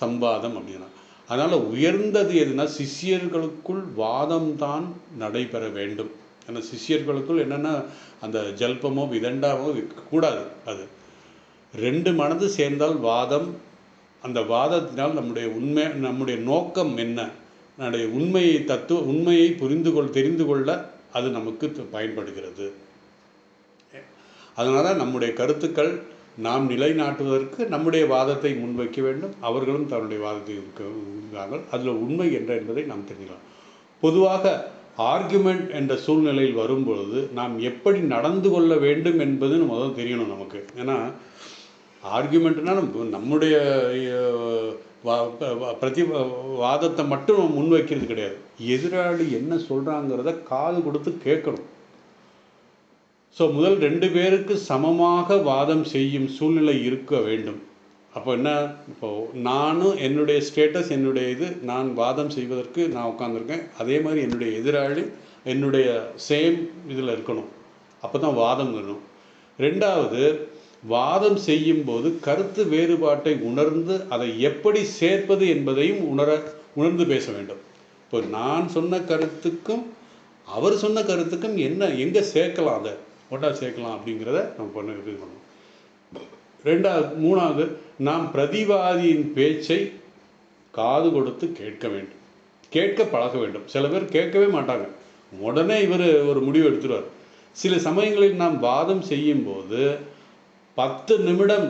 சம்வாதம் அப்படின்னா அதனால் உயர்ந்தது எதுனா சிஷியர்களுக்குள் வாதம்தான் நடைபெற வேண்டும். ஏன்னா சிஷியர்களுக்குள் என்னென்னா அந்த ஜல்பமோ விதண்டாமோ கூடாது. அது 2 மனது சேர்ந்தால் வாதம். அந்த வாதத்தினால் நம்முடைய நோக்கம் என்ன, நம்முடைய உண்மையை தெரிந்து கொள்ள அது நமக்கு பயன்படுகிறது. அதனால் நம்முடைய கருத்துக்கள் நாம் நிலைநாட்டுவதற்கு நம்முடைய வாதத்தை முன்வைக்க வேண்டும். அவர்களும் தன்னுடைய வாதத்தை இருக்கார்கள். அதில் உண்மை என்பதை நாம் தெரிஞ்சுக்கலாம். பொதுவாக ஆர்குமெண்ட் என்ற சூழ்நிலையில் வரும்பொழுது நாம் எப்படி நடந்து கொள்ள வேண்டும் என்பது முதல்ல தெரியணும் நமக்கு. ஏன்னா ஆர்குமெண்ட்னா நம்முடைய பிரதி வாதத்தை மட்டும் நம்ம முன்வைக்கிறது கிடையாது. எதிராளி என்ன சொல்கிறாங்கிறத காது கொடுத்து கேட்கணும். ஸோ முதல் 2 பேருக்கு சமமாக வாதம் செய்யும் சூழ்நிலை இருக்க வேண்டும். அப்போ என்ன, இப்போது நானும் என்னுடைய ஸ்டேட்டஸ், என்னுடைய நான் வாதம் செய்வதற்கு நான் உட்காந்துருக்கேன். அதே மாதிரி என்னுடைய எதிராளி என்னுடைய சேம் இதில் இருக்கணும். அப்போ தான் வாதம் வேணும். 2வது, வாதம் செய்யும்போது கருத்து வேறுபாட்டை உணர்ந்து அதை எப்படி சேர்ப்பது என்பதையும் உணர்ந்து பேச வேண்டும். இப்போ நான் சொன்ன கருத்துக்கும் அவர் சொன்ன கருத்துக்கும் எங்கே சேர்க்கலாம், அதை ஒன்றா சேர்க்கலாம் அப்படிங்கிறத நம்ம இது பண்ணணும். 3வது, நாம் பிரதிவாதியின் பேச்சை காது கொடுத்து கேட்க வேண்டும், கேட்க பழக வேண்டும். சில பேர் கேட்கவே மாட்டாங்க, உடனே இவர் ஒரு முடிவு எடுத்துடுவார். சில சமயங்களில் நாம் வாதம் செய்யும்போது 10 நிமிடம்,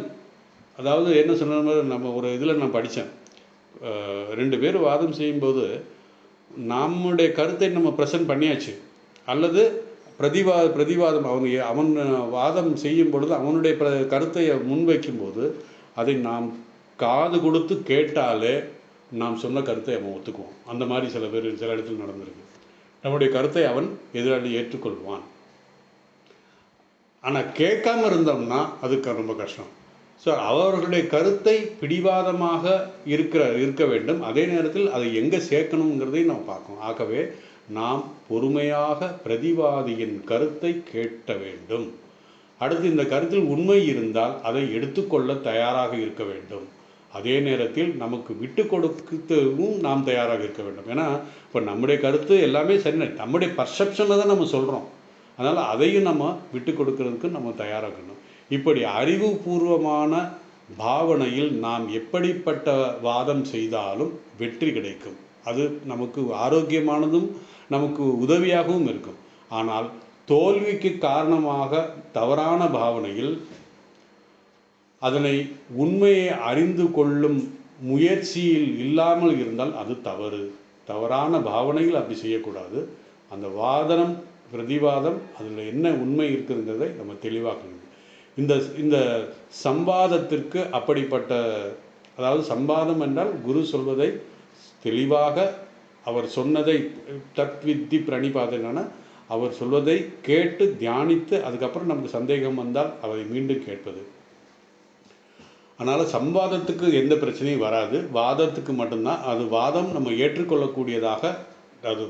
அதாவது என்ன சொன்ன மாதிரி நம்ம ஒரு இதில் நான் படித்தேன், 2 பேர் வாதம் செய்யும்போது நம்முடைய கருத்தை நம்ம ப்ரெசென்ட் பண்ணியாச்சு, அல்லது பிரதிவாதம் அவன் வாதம் செய்யும் பொழுது அவனுடைய கருத்தை முன்வைக்கும்போது அதை நாம் காது கொடுத்து கேட்டாலே நாம் சொன்ன கருத்தை அவன் ஒத்துக்குவோம். அந்த மாதிரி சில இடத்துல நடந்திருக்கு. நம்முடைய கருத்தை அவன் எதிராளி ஏற்றுக்கொள்வான். ஆனால் கேட்காம இருந்தோம்னா அதுக்கு ரொம்ப கஷ்டம். ஸோ அவர்களுடைய கருத்தை பிடிவாதமாக இருக்க வேண்டும். அதே நேரத்தில் அதை எங்கே சேர்க்கணுங்கிறதையும் நம்ம பார்க்கணும். ஆகவே நாம் பொறுமையாக பிரதிவாதியின் கருத்தை கேட்க வேண்டும். அடுத்து, இந்த கருத்தில் உண்மை இருந்தால் அதை எடுத்துக்கொள்ள தயாராக இருக்க வேண்டும். அதே நேரத்தில் நமக்கு விட்டு கொடுக்கவும் நாம் தயாராக இருக்க வேண்டும். ஏன்னா இப்போ நம்முடைய கருத்து எல்லாமே சரி, நம்முடைய பர்செப்ஷனில் தான் நம்ம சொல்கிறோம். அதனால் அதையும் நம்ம விட்டு கொடுக்கறதுக்கு நம்ம தயாராகணும். இப்படி அறிவுபூர்வமான பாவனையில் நாம் எப்படிப்பட்ட வாதம் செய்தாலும் வெற்றி கிடைக்கும். அது நமக்கு ஆரோக்கியமானதும் நமக்கு உதவியாகவும் இருக்கும். ஆனால் தோல்விக்கு காரணமாக தவறான பாவனையில் அதனை உண்மையை அறிந்து கொள்ளும் முயற்சியில் இல்லாமல் இருந்தால் அது தவறான பாவனையில் அப்படி செய்யக்கூடாது. அந்த வாதனம் பிரதிவாதம் அதில் என்ன உண்மை இருக்குதுங்கிறதை நம்ம தெளிவாக்கணும். இந்த சம்வாதத்திற்கு அப்படிப்பட்ட, அதாவது சம்வாதம் என்றால் குரு சொல்வதை தெளிவாக அவர் சொன்னதை தத்வித்தி பிரணிபாதனான அவர் சொல்வதை கேட்டு தியானித்து அதுக்கப்புறம் நமக்கு சந்தேகம் வந்தால் அவரை மீண்டும் கேட்பது. அதனால் சம்வாதத்துக்கு எந்த பிரச்சனையும் வராது, வாதத்துக்கு மட்டும்தான். அது வாதம் நம்ம ஏற்றுக்கொள்ளக்கூடியதாக, அது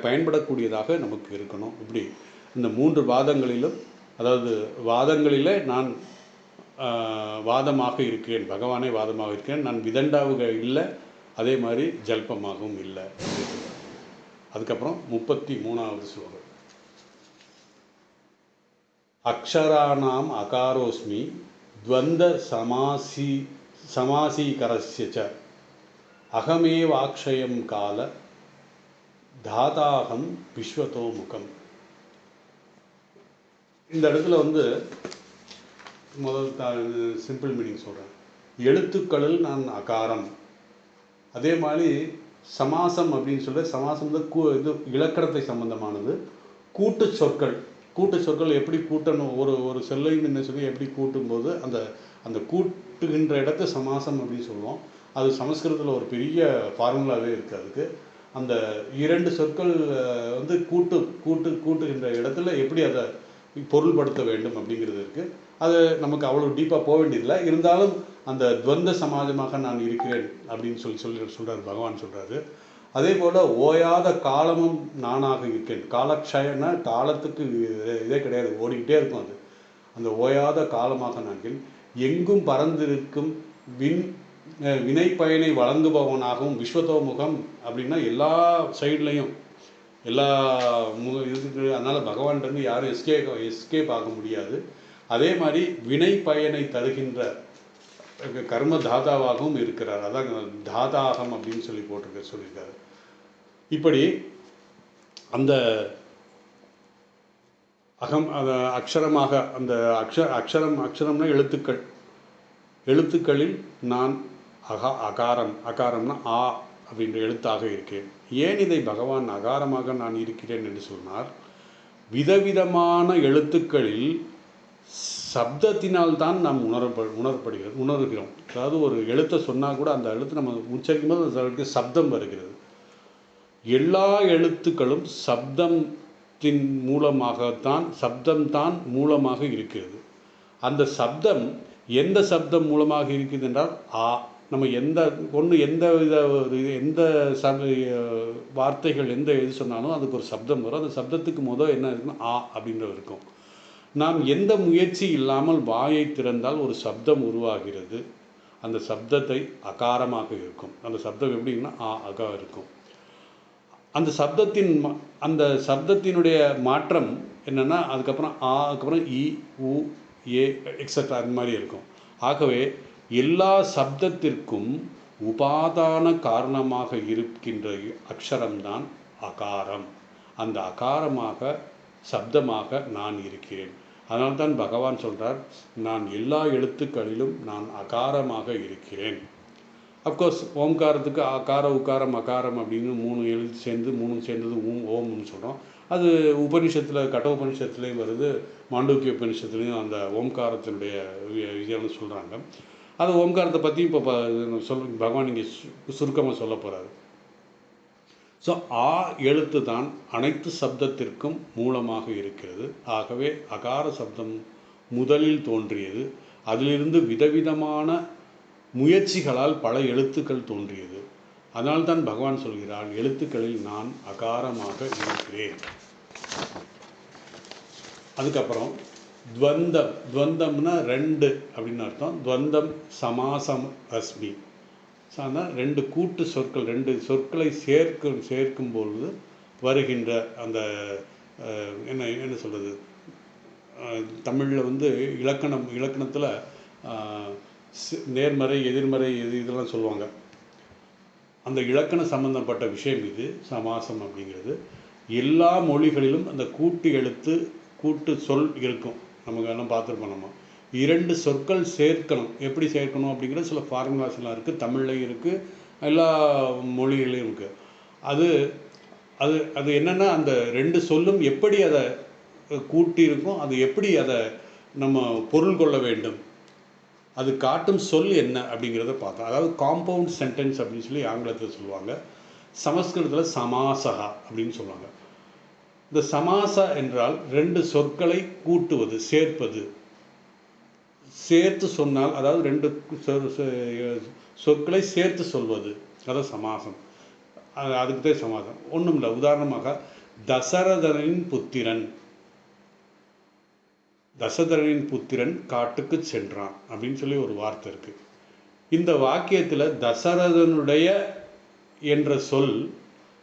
பயன்படக்கூடியதாக நமக்கு இருக்கணும். இப்படி இந்த 3 வாதங்களிலும், அதாவது வாதங்களிலே நான் வாதமாக இருக்கிறேன், பகவானே வாதமாக இருக்கிறேன், நான் விதண்டாவுக இல்லை, அதே மாதிரி ஜல்பமாகவும் இல்லை. அதுக்கப்புறம் 33வது ஸ்லோகம். அக்ஷராணாம் அகாரோஸ்மி துவந்த சமாசீகரஸ்ய ச அகமேவாக்ஷயம் கால தாதாகம் விஸ்வதோ முகம். இந்த இடத்துல முதல் சிம்பிள் மீனிங் சொல்கிறேன். எழுத்துக்களில் நான் அகாரம். அதே மாதிரி சமாசம் அப்படின்னு சொல்கிற சமாசம் இது இலக்கணத்தை சம்பந்தமானது. கூட்டு சொற்கள் எப்படி கூட்டணும், ஒரு சொல்லையும் என்ன சொல்லி எப்படி கூட்டும்போது அந்த கூட்டுகின்ற இடத்த சமாசம் அப்படின்னு சொல்லுவோம். அது சமஸ்கிருதத்தில் ஒரு பெரிய ஃபார்முலாவே இருக்குது. அதுக்கு அந்த 2 சொற்கள் கூட்டுகின்ற இடத்துல எப்படி அதை பொருள்படுத்த வேண்டும் அப்படிங்கிறது இருக்குது. அது நமக்கு அவ்வளோ டீப்பாக போக வேண்டியதில்லை. இருந்தாலும் அந்த துவந்த சமாஜமாக நான் இருக்கிறேன் அப்படின்னு சொல்கிறார் பகவான் சொல்கிறாரு. அதே போல் ஓயாத காலமும் நானாக இருக்கேன். காலக்ஷயன்னா காலத்துக்கு இதே கிடையாது, ஓடிக்கிட்டே இருக்கும். அந்த ஓயாத காலமாக நான் எங்கும் பறந்திருக்கும் வினை பயனை வழங்குபவனாகவும் விஸ்வதோமுகம் அப்படின்னா எல்லா சைட்லையும் எல்லா இதுக்கு. அதனால் பகவான்கிட்ட யாரும் எஸ்கேப் ஆக முடியாது. அதே மாதிரி வினை பயனை தருகின்ற கர்ம தாதாவாகவும் இருக்கிறார். அதான் தாதாகம் அப்படின்னு சொல்லியிருக்காரு. இப்படி அந்த அக்ஷரமாக அந்த அக்ஷரம்னா எழுத்துக்களில் நான் அகாரம்னா ஆ அப்படின்ற எழுத்தாக இருக்கேன். ஏன் இதை பகவான் அகாரமாக நான் இருக்கிறேன் என்று சொன்னார்? விதவிதமான எழுத்துக்களில் சப்தத்தினால் தான் நாம் உணர்கிறோம். அதாவது ஒரு எழுத்தை சொன்னால் கூட அந்த எழுத்து நம்ம உச்சரிக்கும் போது அதற்கு சப்தம் வருகிறது. எல்லா எழுத்துக்களும் சப்தத்தின் மூலமாகத்தான், சப்தம்தான் மூலமாக இருக்கிறது. அந்த சப்தம் எந்த சப்தம் மூலமாக இருக்குது என்றால் ஆ. நம்ம எந்த வார்த்தைகள் எந்த எழுதி சொன்னாலும் அதுக்கு ஒரு சப்தம் வரும். அந்த சப்தத்துக்கு முதல் என்ன இருக்குன்னா ஆ அப்படின்றது இருக்கும். நாம் எந்த முயற்சி இல்லாமல் வாயை திறந்தால் ஒரு சப்தம் உருவாகிறது. அந்த சப்தத்தை அகாரமாக இருக்கும். அந்த சப்தம் எப்படின்னா ஆ அகா இருக்கும். அந்த சப்தத்தினுடைய மாற்றம் என்னென்னா அதுக்கப்புறம் ஆ, அதுக்கப்புறம் இ, உ, ஏ எக்ஸட்ரா அந்த மாதிரி இருக்கும். ஆகவே எல்லா சப்தத்திற்கும் உபாதான காரணமாக இருக்கின்ற அக்ஷரம்தான் அகாரம். அந்த அகாரமாக சப்தமாக நான் இருக்கிறேன். அதனால்தான் பகவான் சொல்கிறார், நான் எல்லா எழுத்துக்களிலும் நான் அகாரமாக இருக்கிறேன். அஃப்கோர்ஸ் ஓம்காரத்துக்கு அகார உக்காரம் அகாரம் அப்படின்னு 3 எழுத்து சேர்ந்து 3 சேர்ந்தது ஓம்னு சொல்கிறோம். அது உபனிஷத்தில் கட உபனிஷத்துலேயும் வருது, மாண்டூக்கிய உபனிஷத்துலேயும் அந்த ஓம்காரத்தினுடைய இதெல்லாம் சொல்கிறாங்க. அது ஓம்காரத்தை பற்றி இப்போ பகவான் இங்கே சுருக்கமாக சொல்ல போகிறாரு. ஸோ ஆ எழுத்து தான் அனைத்து சப்தத்திற்கும் மூலமாக இருக்கிறது. ஆகவே அகார சப்தம் முதலில் தோன்றியது. அதிலிருந்து விதவிதமான முயற்சிகளால் பல எழுத்துக்கள் தோன்றியது. அதனால்தான் பகவான் சொல்கிறார், எழுத்துக்களில் நான் அகாரமாக இருக்கிறேன். அதுக்கப்புறம் துவந்தம்னா 2 அப்படின்னு அர்த்தம். துவந்தம் சமாசம் அஸ்மி. ஆனால் 2 கூட்டு சொற்கள், 2 சொற்களை சேர்க்கும் பொழுது வருகின்ற அந்த என்ன சொல்கிறது, தமிழில் இலக்கணத்தில் நேர்மறை எதிர்மறை இதெல்லாம் சொல்லுவாங்க. அந்த இலக்கண சம்பந்தப்பட்ட விஷயம் இது சமாசம் அப்படிங்கிறது. எல்லா மொழிகளிலும் அந்த கூட்டு சொல் இருக்கும். நமக்கு எல்லாம் பார்த்துருப்போம். நம்ம 2 சொற்கள் சேர்க்கணும். எப்படி சேர்க்கணும் அப்படிங்கிறது சில ஃபார்முலாஸ்லாம் இருக்குது. தமிழ்லையும் இருக்குது, எல்லா மொழிகளையும் இருக்குது. அது என்னென்னா அந்த 2 சொல்லும் எப்படி அதை கூட்டி இருக்கும், அது எப்படி அதை நம்ம பொருள் கொள்ள வேண்டும், அது காட்டும் சொல் என்ன அப்படிங்கிறத பார்த்தோம். அதாவது காம்பவுண்ட் சென்டென்ஸ் அப்படின்னு சொல்லி ஆங்கிலத்தில் சொல்லுவாங்க. சமஸ்கிருதத்தில் சமாசகா அப்படின்னு சொல்லுவாங்க. இந்த சமாசா என்றால் 2 சொற்களை கூட்டுவது, சேர்ப்பது. சேர்த்து சொன்னால், அதாவது 2 சொற்களை சேர்த்து சொல்வது, அதான் சமாசம். அதுக்கு தான் சமாசம். ஒன்றும் இல்லை. உதாரணமாக தசரதனின் புத்திரன் காட்டுக்கு சென்றான் அப்படின்னு சொல்லி ஒரு வார்த்தை இருக்கு. இந்த வாக்கியத்தில் தசரதனுடைய என்ற சொல்,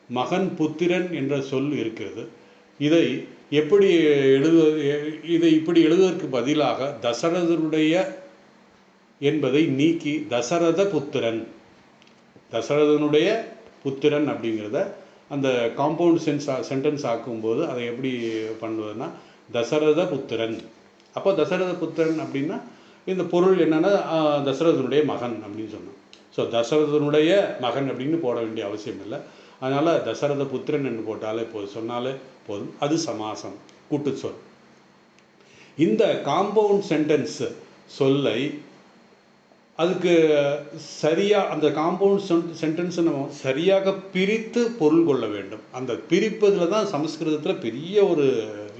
மகன் புத்திரன் என்ற சொல் இருக்கிறது. இதை இப்படி எழுதுவதற்கு பதிலாக தசரதனுடைய என்பதை நீக்கி தசரதனுடைய புத்திரன் அப்படிங்கிறத அந்த காம்பவுண்ட் சென்டென்ஸ் ஆக்கும்போது அதை எப்படி பண்ணுவதுன்னா தசரத புத்திரன். அப்போ தசரத புத்திரன் அப்படின்னா இந்த பொருள் என்னென்னா தசரதனுடைய மகன் அப்படின்னு சொன்னோம். ஸோ தசரதனுடைய மகன் அப்படின்னு போட வேண்டிய அவசியம் இல்லை. அதனால் தசரத புத்திரன் என்று சொன்னாலே போதும். அது சமாசம், கூட்டு சொல். இந்த காம்பவுண்ட் சென்டென்ஸ் சொல்லை அதுக்கு சரியாக அந்த காம்பவுண்ட் சென்டென்ஸை நம்ம சரியாக பிரித்து பொருள் கொள்ள வேண்டும். அந்த பிரிப்பதில் தான் சமஸ்கிருதத்தில் பெரிய ஒரு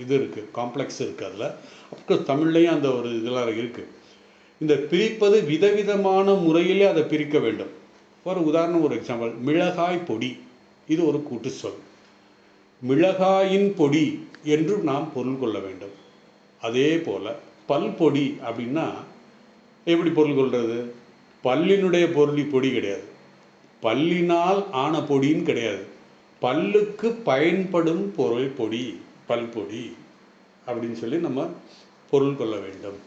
இது இருக்குது, காம்ப்ளெக்ஸ் இருக்குது. அதில் அப்புறம் தமிழ்லையும் அந்த ஒரு இதெல்லாம் இருக்குது. இந்த பிரிப்பது விதவிதமான முறையிலே அதை பிரிக்க வேண்டும். ஒரு உதாரணம், ஒரு எக்ஸாம்பிள், மிளகாய் பொடி, இது ஒரு கூட்டு சொல். மிளகாயின் பொடி என்று நாம் பொருள் கொள்ள வேண்டும். அதே போல் பல்பொடி அப்படின்னா எப்படி பொருள் கொள்வது? பல்லினுடைய பொடி கிடையாது, பல்லினால் ஆன பொடின்னு கிடையாது, பல்லுக்கு பயன்படும் பொடி, பல்பொடி அப்படின்னு சொல்லி நம்ம பொருள் கொள்ள வேண்டும்.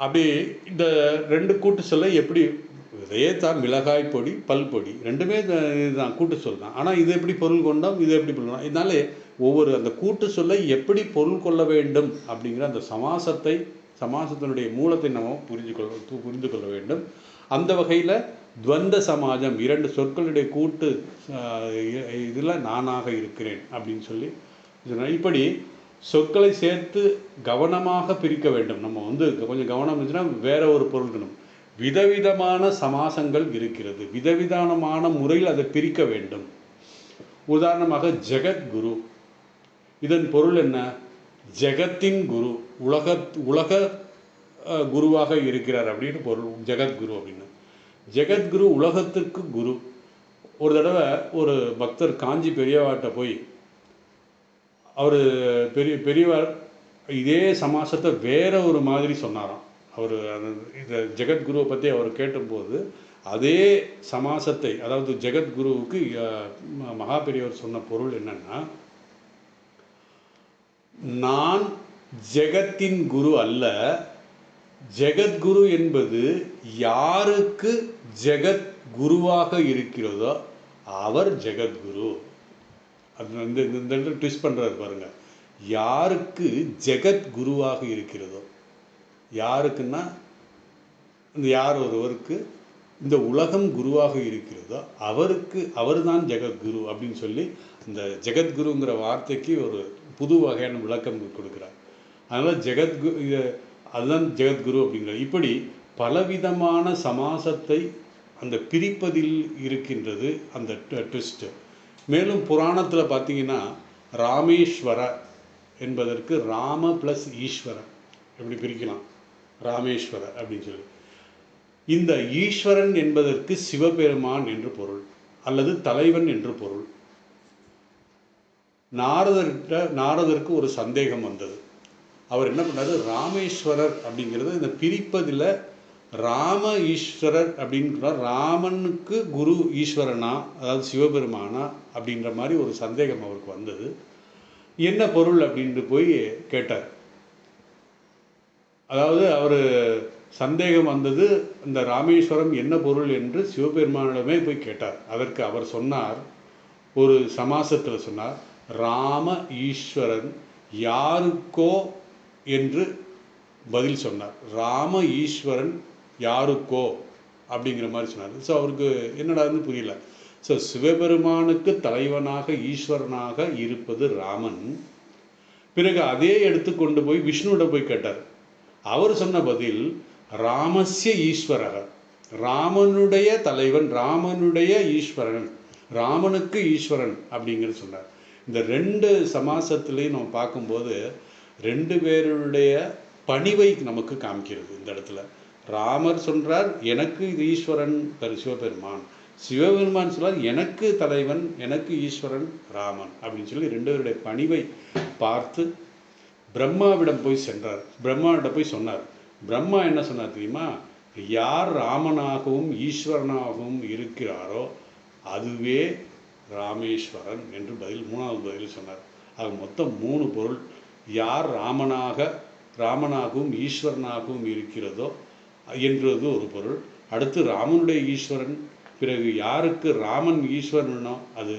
அப்படி இந்த 2 கூட்டு சொல்லை எப்படி, இதே தான் மிளகாய் பொடி, பல்பொடி, ரெண்டுமே இதுதான், கூட்டு சொல் தான். ஆனால் இது எப்படி பொருள் கொண்டோம், இது எப்படி பொருள் கொண்டோம். இதனால ஒவ்வொரு அந்த கூட்டு சொல்லை எப்படி பொருள் கொள்ள வேண்டும் அப்படிங்கிற அந்த சமாசத்தினுடைய மூலத்தை நம்ம புரிந்து கொள்ள வேண்டும். அந்த வகையில் துவந்த சமாஜம், 2 சொற்களுடைய கூட்டு இதில் நானாக இருக்கிறேன் அப்படின்னு சொல்லி இப்படி சொற்களை சேர்த்து கவனமாக பிரிக்க வேண்டும். நம்ம வந்து கொஞ்சம் கவனம் இருந்துச்சுன்னா வேற ஒரு பொருள் இருக்கணும். விதவிதமான சமாசங்கள் இருக்கிறது. விதவிதமான முறையில் அதை பிரிக்க வேண்டும். உதாரணமாக ஜெகத்குரு, இதன் பொருள் என்ன? ஜெகத்தின் குரு, உலக குருவாக இருக்கிறார் அப்படின்னு பொருள். ஜெகத்குரு அப்படின்னு, ஜெகத்குரு உலகத்திற்கு குரு. ஒரு தடவை ஒரு பக்தர் காஞ்சி பெரியவாட்ட போய், அவர் பெரியவர் இதே சமாசத்தை வேற ஒரு மாதிரி சொன்னாராம். அவர் இந்த ஜெகத்குருவை பற்றி அவர் கேட்டபோது அதே சமாசத்தை, அதாவது ஜெகத்குருவுக்கு மகா பெரியவர் சொன்ன பொருள் என்னன்னா, நான் ஜெகத்தின் குரு அல்ல, ஜெகத்குரு என்பது யாருக்கு ஜெகத் குருவாக இருக்கிறதோ அவர் ஜெகத்குரு. அது இந்த ட்விஸ்ட் பண்ணுறாரு பாருங்க. யாருக்கு ஜெகத் குருவாக இருக்கிறதோ, யாருக்குன்னா இந்த யார் ஒருவருக்கு இந்த உலகம் குருவாக இருக்கிறதோ அவர் தான் ஜெகத்குரு அப்படின்னு சொல்லி இந்த ஜெகத்குருங்கிற வார்த்தைக்கு ஒரு புது வகையான விளக்கம் கொடுக்குறார். அதனால் அதுதான் ஜெகத்குரு அப்படிங்கிறார். இப்படி பலவிதமான சமாசத்தை அந்த பிரிப்பதில் இருக்கின்றது அந்த ட்விஸ்ட்டு. மேலும் புராணத்தில் பார்த்தீங்கன்னா ராமேஸ்வர என்பதற்கு ராம ப்ளஸ் ஈஸ்வர எப்படி பிரிக்கலாம், ராமேஸ்வர அப்படின்னு சொல்லி. இந்த ஈஸ்வரன் என்பதற்கு சிவபெருமான் என்று பொருள் அல்லது தலைவன் என்று பொருள். நாரதருக்கு ஒரு சந்தேகம் வந்தது. அவர் என்ன பண்ணாரு, ராமேஸ்வரர் அப்படிங்கிறது இந்த பிரிப்பதில் ராம ஈஸ்வரர் அப்படின்ற ராமனுக்கு குரு ஈஸ்வரனா, அதாவது சிவபெருமானா அப்படின்ற மாதிரி ஒரு சந்தேகம் அவருக்கு வந்தது. என்ன பொருள் அப்படின்ட்டு போய் கேட்டார். அதாவது அவர் சந்தேகம் வந்தது, இந்த ராமேஸ்வரம் என்ன பொருள் என்று சிவபெருமானிடமே போய் கேட்டார். அதற்கு அவர் சொன்னார், ஒரு சமாசத்தில் சொன்னார், ராம ஈஸ்வரன் யாருக்கோ என்று பதில் சொன்னார். ராம ஈஸ்வரன் யாருக்கோ அப்படிங்கிற மாதிரி சொன்னார். ஸோ அவருக்கு என்னடான்னு புரியல. ஸோ சிவபெருமானுக்கு தலைவனாக ஈஸ்வரனாக இருப்பது ராமன். பிறகு அதே எடுத்துக்கொண்டு போய் விஷ்ணுவிடம் போய் கேட்டார். அவர் சொன்ன பதில் ராமஸ்ய ஈஸ்வரக, ராமனுடைய தலைவன், ராமனுடைய ஈஸ்வரன், ராமனுக்கு ஈஸ்வரன் அப்படிங்கிற சொன்னார். இந்த ரெண்டு சமாசத்துலேயும் நம்ம பார்க்கும்போது ரெண்டு பேருடைய பணிவை நமக்கு காமிக்கிறது. இந்த இடத்துல ராமர் சொல்றார் எனக்கு இது ஈஸ்வரன் சிவபெருமான், சிவபெருமான் சொல்றார் எனக்கு தலைவன், எனக்கு ஈஸ்வரன் ராமன் அப்படின்னு சொல்லி ரெண்டு பேருடைய பணிவை பார்த்து பிரம்மாவிடம் போய் சென்றார். பிரம்மாவிடம் போய் சொன்னார். பிரம்மா என்ன சொன்னார் தெரியுமா, யார் ராமனாகவும் ஈஸ்வரனாகவும் இருக்கிறாரோ அதுவே ராமேஸ்வரன் என்று மூணாவது பதில் சொன்னார். ஆக மொத்தம் 3 பொருள். யார் ராமனாகவும் ஈஸ்வரனாகவும் இருக்கிறதோ என்றது ஒரு பொருள். அடுத்து ராமனுடைய ஈஸ்வரன், பிறகு யாருக்கு ராமன் ஈஸ்வரனோ அது,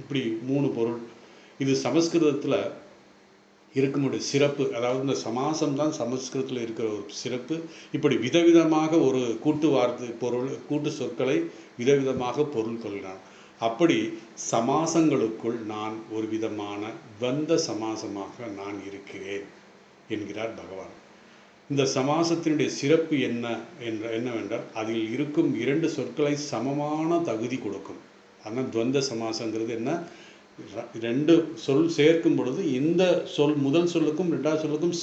இப்படி 3 பொருள். இது சமஸ்கிருதத்தில் இருக்கக்கூடிய சிறப்பு. அதாவது இந்த சமாசம் தான் சமஸ்கிருதத்தில் இருக்கிற ஒரு சிறப்பு. இப்படி விதவிதமாக ஒரு கூட்டு சொற்களை விதவிதமாக பொருள் கொள்கிறான். அப்படி சமாசங்களுக்குள் நான் ஒரு விதமான துவந்த சமாசமாக நான் இருக்கிறேன் என்கிறார் பகவான். இந்த சமாசத்தினுடைய சிறப்பு என்னவென்றால் அதில் இருக்கும் 2 சொற்களை சமமான தகுதி கொடுக்கும். ஆனால் துவந்த சமாசங்கிறது என்ன, 2 சொல் சேர்க்கும் பொழுது இந்த முதல் சொல்லுக்கும் 2வது சொல்லுக்கும்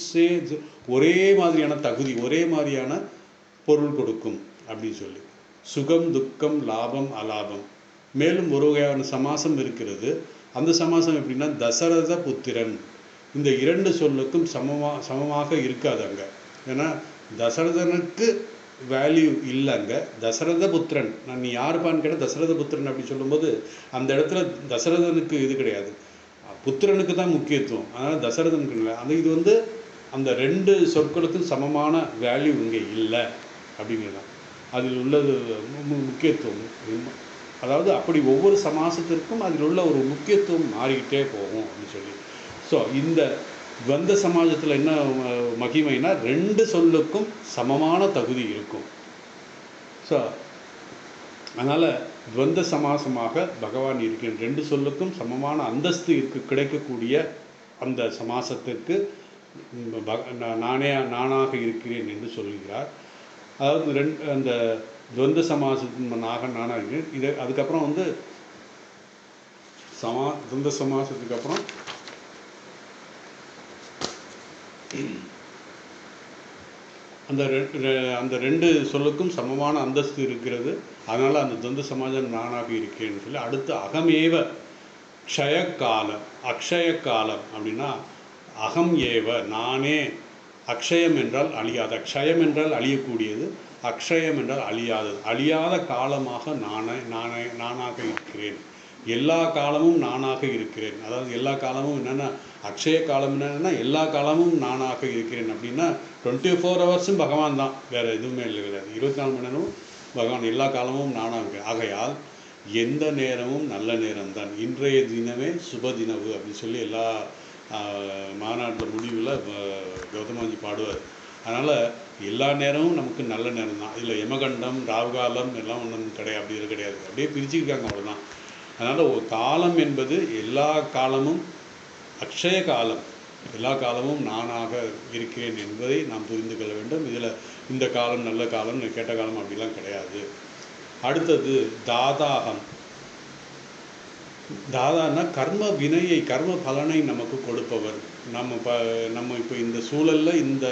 ஒரே மாதிரியான தகுதி, ஒரே மாதிரியான பொருள் கொடுக்கும் அப்படின்னு சொல்லி. சுகம் துக்கம் லாபம் அலாபம். மேலும் ஒரு வகையான சமாசம் இருக்கிறது. அந்த சமாசம் எப்படின்னா தசரத புத்திரன். இந்த 2 சொல்லுக்கும் சமமாக இருக்காது அங்கே. ஏன்னா தசரதனுக்கு வேல்யூ இல்லைங்க. தசரத புத்திரன், நீ யாருப்பான்னு கேட்டால் தசரத புத்திரன் அப்படி சொல்லும்போது அந்த இடத்துல தசரதனுக்கு இது கிடையாது, புத்திரனுக்கு தான் முக்கியத்துவம். அதனால் தசரதனுக்கு இல்லை. இது அந்த 2 சொற்களுக்கும் சமமான வேல்யூ இங்கே இல்லை அப்படிங்கிறது அதில் உள்ளது முக்கியத்துவம். அதாவது அப்படி ஒவ்வொரு சமாசத்திற்கும் அதில் உள்ள ஒரு முக்கியத்துவம் மாறிக்கிட்டே போகும் அப்படின்னு சொல்லி. ஸோ இந்த துவந்த சமாஜத்தில் என்ன மகிமைனா 2 சொல்லுக்கும் சமமான தகுதி இருக்கும். ஸோ அதனால் துவந்த சமாசமாக பகவான் இருக்கின்ற 2 சொல்லுக்கும் சமமான அந்தஸ்து கிடைக்கக்கூடிய அந்த சமாசத்திற்கு நானாக இருக்கிறேன் என்று சொல்கிறார். அதாவது அந்த துவந்த சமாசத்தின் நானாக இருக்கிறேன். இது அதுக்கப்புறம் வந்து துவந்த சமாசத்துக்கு அப்புறம் அந்த ரெண்டு சொல்லுக்கும் சமமான அந்தஸ்து இருக்கிறது. அதனால் அந்த துவந்த சமாஜம் நானாக இருக்கிறேன்னு சொல்லி அடுத்து அகமேவ க்ஷயக்காலம், அக்ஷய காலம் அப்படின்னா அகம் ஏவ நானே, அக்ஷயம் என்றால் அழியாத, க்ஷயம் என்றால் அழியக்கூடியது, அக்ஷயம் என்றால் அழியாதது, அழியாத காலமாக நானாக இருக்கிறேன். எல்லா காலமும் நானாக இருக்கிறேன். அதாவது எல்லா காலமும் என்னென்னா அக்ஷய காலம் என்னென்னா எல்லா காலமும் நானாக இருக்கிறேன் அப்படின்னா 24 ஹவர்ஸும் பகவான் தான், வேறு எதுவுமே இல்லை கிடையாது. 24 மணி நேரமும் பகவான், எல்லா காலமும் நானாக இருக்கிறேன். ஆகையால் எந்த நேரமும் நல்ல நேரம்தான், இன்றைய தினமே சுப தினவு அப்படின்னு சொல்லி எல்லா மாநாட்டில் முடிவில் கௌதமாஜி பாடுவார். அதனால் எல்லா நேரமும் நமக்கு நல்ல நேரம் தான். இதில் யமகண்டம் ராவுகாலம் எல்லாம் ஒன்றும் கிடையாது, அப்படி இது கிடையாது, அப்படியே பிரிச்சுருக்காங்க, அவ்வளோதான். அதனால் ஒரு காலம் என்பது எல்லா காலமும் அக்ஷய காலம், எல்லா காலமும் நானாக இருக்கிறேன் என்பதை நாம் புரிந்து கொள்ள வேண்டும். இதில் இந்த காலம் நல்ல காலம் கெட்ட காலம் அப்படிலாம் கிடையாது. அடுத்தது தாதாகம். தாதான்னா கர்ம வினையை, கர்ம பலனை நமக்கு கொடுப்பவர். நம்ம இப்போ இந்த சூழலில், இந்த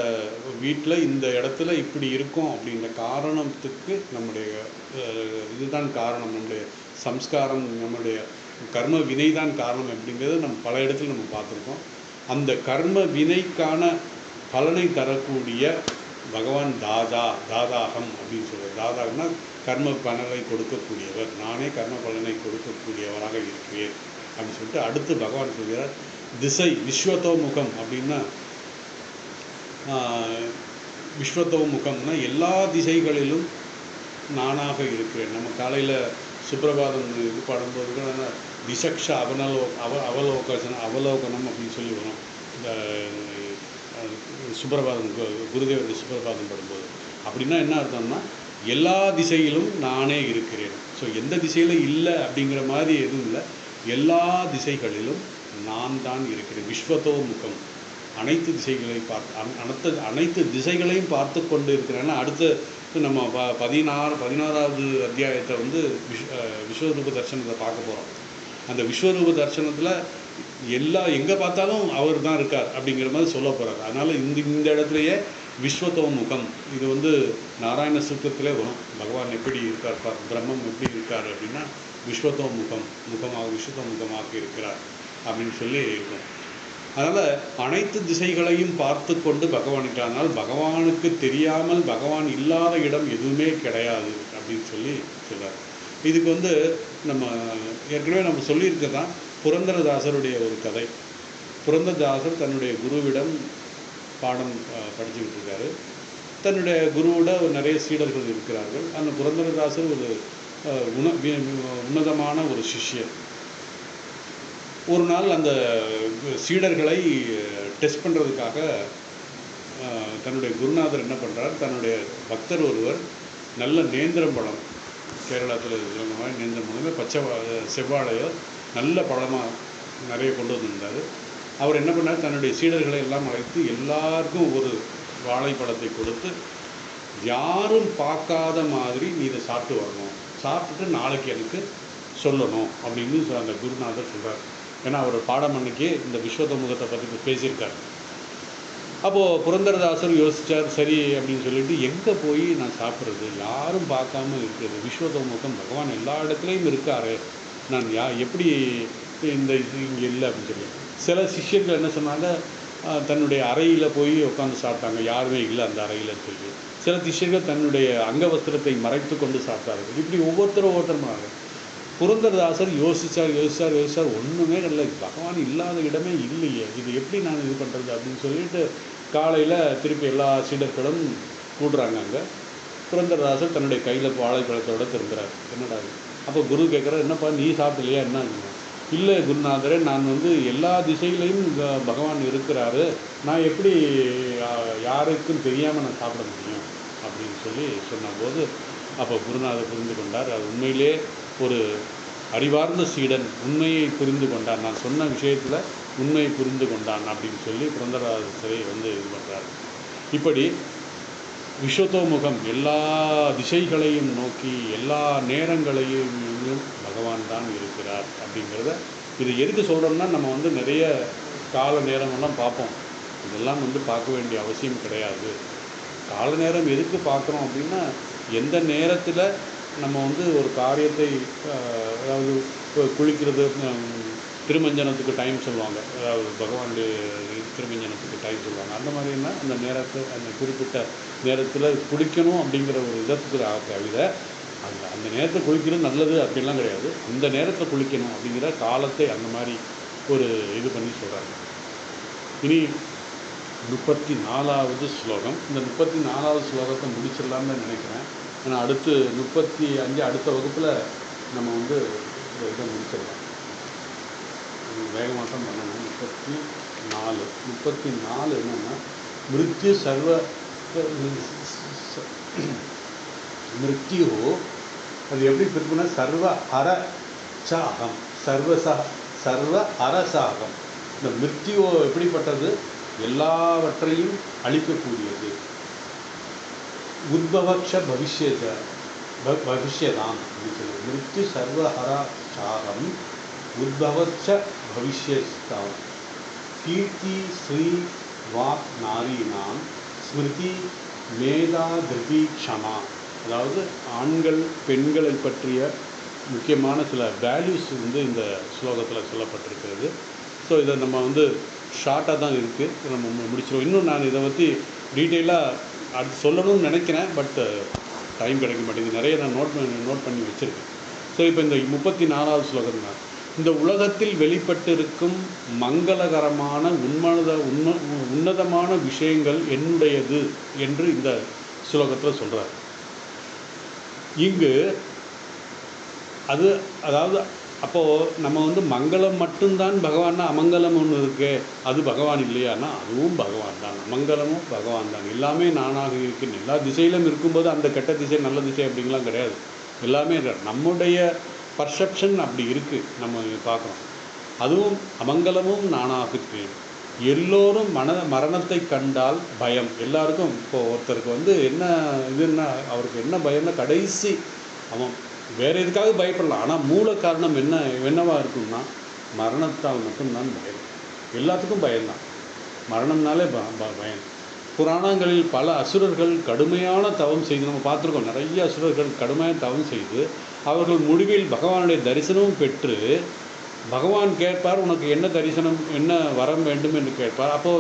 வீட்டில், இந்த இடத்துல இப்படி இருக்கோம் அப்படின்ற காரணத்துக்கு நம்முடைய இதுதான் காரணம், நம்முடைய சம்ஸ்காரம், நம்முடைய கர்ம வினை தான் காரணம் அப்படிங்கிறத நம்ம பல இடத்துல நம்ம பார்த்துருக்கோம். அந்த கர்ம வினைக்கான பலனை தரக்கூடிய பகவான் தாதாகம் அப்படின்னு சொல்கிறார். தாதாகம்னா கர்ம பலனை கொடுக்கக்கூடியவர், நானே கர்ம பலனை கொடுக்கக்கூடியவராக இருக்கிறேன் அப்படின்னு சொல்லிட்டு அடுத்து பகவான் சொல்கிறார் திசை விஸ்வத்தோமுகம் அப்படின்னா, விஸ்வத்தோமுகம்னா எல்லா திசைகளிலும் நானாக இருக்கிறேன். நம்ம காலையில் சுப்பிரபாதம் இது பாடும்போது கூட திசக்ஷ அவலோகனம் அப்படின்னு சொல்லி வரும். இந்த சுப்பிரபாதம் குருதேவருடைய சுப்பிரபாதம் பாடும்போது அப்படின்னா என்ன அர்த்தம்னா எல்லா திசையிலும் நானே இருக்கிறேன். ஸோ எந்த திசையில் இல்லை அப்படிங்கிற மாதிரி எதுவும் இல்லை, எல்லா திசைகளிலும் நான் தான் இருக்கிறேன். விஸ்வத்தோமுகம், அனைத்து திசைகளை அனைத்து திசைகளையும் பார்த்து கொண்டு இருக்கிறேன்னா அடுத்து நம்ம 16வது அத்தியாயத்தை வந்து விஸ்வரூப தரிசனத்தை பார்க்க போகிறோம். அந்த விஸ்வரூப தரிசனத்தில் எங்கே பார்த்தாலும் அவர் தான் இருக்கார் அப்படிங்கிற மாதிரி சொல்ல போகிறார். அதனால் இந்த இடத்துலையே விஸ்வத்தோமுகம், இது வந்து நாராயண சூத்திரத்திலே வரும். பகவான் எப்படி இருக்கார், பிரம்மம் எப்படி இருக்கார் அப்படின்னா விஸ்வத்தோமுகம், விஸ்வத்தோமுகமாக இருக்கிறார் அப்படின்னு சொல்லி இருக்கும். அதனால் அனைத்து திசைகளையும் பார்த்து கொண்டு பகவானுக்கானால் பகவானுக்கு தெரியாமல் பகவான் இல்லாத இடம் எதுவுமே கிடையாது அப்படின்னு சொல்லி சொல்கிறார். இதுக்கு வந்து நம்ம ஏற்கனவே நம்ம சொல்லியிருக்கதான் புரந்தரதாசருடைய ஒரு கதை. புரந்தரதாசர் தன்னுடைய குருவிடம் பாடம் படிச்சுக்கிட்டு இருக்காரு. தன்னுடைய குருவோட நிறைய சீடர்கள் இருக்கிறார்கள். அந்த புரந்தரதாசர் ஒரு உன்னதமான ஒரு சிஷ்யர். ஒரு நாள் அந்த சீடர்களை டெஸ்ட் பண்ணுறதுக்காக தன்னுடைய குருநாதர் என்ன பண்ணுறார், தன்னுடைய பக்தர் ஒருவர் நல்ல நேந்திரம்பழம், கேரளத்தில் இருக்கிற மாதிரி நேந்திரம்பழமே பச்சை செவ்வாழையோ நல்ல பழமாக நிறைய கொண்டு வந்திருந்தார். அவர் என்ன பண்ணார், தன்னுடைய சீடர்களை எல்லாம் அழைத்து எல்லாருக்கும் ஒரு வாழைப்பழத்தை கொடுத்து யாரும் பார்க்காத மாதிரி நீ இதை சாப்பிட்டு வரணும், சாப்பிட்டுட்டு நாளைக்கு எனக்கு சொல்லணும் அப்படின்னு அந்த குருநாதர் சொல்கிறார். ஏன்னா அவர் பாடம் அன்னைக்கே இந்த விஸ்வத்தோமுகத்தை பற்றி பேசியிருக்கார். அப்போது புரந்தரதாசர் யோசித்தார், சரி அப்படின்னு சொல்லிட்டு எங்கே போய் நான் சாப்பிட்றது, யாரும் பார்க்காம இருக்கிறது, விஸ்வத்தோமுகம் பகவான் எல்லா இடத்துலையும் இருக்காரு, நான் எப்படி இந்த இங்கே இல்லை அப்படின்னு சொல்லி. சில சிஷ்யர்கள் என்ன சொன்னாங்க, தன்னுடைய அறையில் போய் உட்காந்து சாப்பிட்டாங்க, யாருமே இல்லை அந்த அறையில் சொல்லி. சில சிஷ்யர்கள் தன்னுடைய அங்கவஸ்திரத்தை மறைத்து கொண்டு சாப்பிட்டார்கள். இப்படி ஒவ்வொருத்தரும் புரந்தரதாசர் யோசித்தார், ஒன்றுமே இல்லை, பகவான் இல்லாத இடமே இல்லையே, இது எப்படி நான் இது பண்ணுறது அப்படின்னு சொல்லிட்டு காலையில் திருப்பி எல்லா சீடர்களும் கூடுறாங்க. அங்கே புரந்தரதாசர் தன்னுடைய கையில் வாழைப்பழத்தோடு திரும்புகிறார். என்னடா அப்போ குரு கேட்குறார், என்னப்பா நீ சாப்பிடலையா என்ன? இல்லை குருநாதரே, நான் எல்லா திசையிலையும் பகவான் இருக்கிறாரு, நான் எப்படி யாருக்கும் தெரியாமல் நான் சாப்பிட முடியும் அப்படின்னு சொல்லி சொன்னபோது அப்போ குருநாதர் புரிந்து கொண்டார், அது உண்மையிலே ஒரு அறிவார்ந்த சீடன் உண்மையை புரிந்து கொண்டான், நான் சொன்ன விஷயத்தில் உண்மையை புரிந்து கொண்டான் அப்படின்னு சொல்லி புரந்தரதாசரை இது பண்ணுறாரு. இப்படி விஸ்வத்தோமுகம் எல்லா திசைகளையும் நோக்கி எல்லா நேரங்களையும் பகவான் தான் இருக்கிறார் அப்படிங்கிறத இது எதுக்கு சொல்கிறோம்னா, நம்ம நிறைய கால நேரமெல்லாம் பார்ப்போம். இதெல்லாம் பார்க்க வேண்டிய அவசியம் கிடையாது. கால நேரம் எதுக்கு பார்க்குறோம் அப்படின்னா, எந்த நேரத்தில் நம்ம ஒரு காரியத்தை அதாவது குளிக்கிறது, திருமஞ்சனத்துக்கு டைம் சொல்லுவாங்க, அதாவது பகவானுடைய திருமஞ்சனத்துக்கு டைம் சொல்லுவாங்க. அந்த மாதிரின்னா அந்த நேரத்தை அந்த குறிப்பிட்ட நேரத்தில் குளிக்கணும் அப்படிங்கிற ஒரு இதத்துக்கு தவிர அந்த நேரத்தை குளிக்கிறது நல்லது அப்படின்லாம் கிடையாது. அந்த நேரத்தில் குளிக்கணும் அப்படிங்கிற காலத்தை அந்த மாதிரி ஒரு இது பண்ணி சொல்கிறாங்க. இனி 34வது ஸ்லோகம். இந்த 34வது ஸ்லோகத்தை முடிச்சிடலாம்னு நினைக்கிறேன். ஏன்னா அடுத்து 35 அடுத்த வகுப்பில் நம்ம இதை முடிச்சிடலாம். வேகமாக தான் பண்ணணும். 34 என்னென்னா, மிருத்யு சர்வ மிருத்யு அது எப்படி இருக்குன்னா, சர்வ ஹர சாகம் சர்வ அரசாகம். இந்த மிருத்யு எப்படிப்பட்டது? எல்லாவற்றையும் அழிக்கக்கூடியது. உத்பவக்ஷ பவிஷ்யதாம் அப்படின்னு சொல்லி, மிருத்யு சர்வஹரா சாகம் உத்பவச்ச பவிஷ்யதாம். கீர்த்தி ஸ்ரீ வாக் நாரீனாம் ஸ்மிருதி மேதா திருதி க்ஷமா. அதாவது ஆண்கள் பெண்களை பற்றிய முக்கியமான சில வேல்யூஸ் இந்த ஸ்லோகத்தில் சொல்லப்பட்டிருக்கிறது. ஸோ இதை நம்ம ஷார்ட்டாக தான் இருக்குது, நம்ம முடிச்சிடுவோம். இன்னும் நான் இதை பற்றி டீட்டெயிலாக அது சொல்லணும்னு நினைக்கிறேன், பட் டைம் கிடைக்க மாட்டேங்குது. நிறைய நான் நோட் பண்ணி வச்சுருக்கேன். ஸோ இப்போ இந்த 34வது ஸ்லோகம் தான், இந்த உலகத்தில் வெளிப்பட்டிருக்கும் மங்களகரமான உன்னதமான விஷயங்கள் என்னுடையது என்று இந்த ஸ்லோகத்தில் சொல்கிறார். இங்கு அதாவது அப்போது நம்ம மங்களம் மட்டும்தான் பகவான்னா, அமங்கலம் ஒன்று இருக்கு அது பகவான் இல்லையானா அதுவும் பகவான் தான். அமங்கலமும் பகவான் தான். எல்லாமே நானாக இருக்கேன். எல்லா திசையிலும் இருக்கும்போது அந்த கெட்ட திசை நல்ல திசை அப்படிங்கலாம் கிடையாது. எல்லாமே நம்முடைய பர்செப்ஷன் அப்படி இருக்குது, நம்ம பார்க்குறோம். அதுவும் அமங்கலமும் நானாக இருக்கேன். எல்லோரும் மரணத்தை கண்டால் பயம் எல்லாருக்கும். இப்போது ஒருத்தருக்கு என்ன இதுன்னா, அவருக்கு என்ன பயம்னா, கடைசி அவன் வேறு எதுக்காக பயப்படலாம், ஆனால் மூல காரணம் என்னவா இருக்குன்னா, மரணத்தால் மட்டும்தான் பயம். எல்லாத்துக்கும் பயம்தான். மரணம்னாலே பயம். புராணங்களில் பல அசுரர்கள் கடுமையான தவம் செய்து நம்ம பார்த்துருக்கோம். நிறைய அசுரர்கள் கடுமையான தவம் செய்து அவர்கள் முடிவில் பகவானுடைய தரிசனமும் பெற்று, பகவான் கேட்பார், உனக்கு என்ன தரிசனம் என்ன வரம் வேண்டும் என்று கேட்பார். அப்போ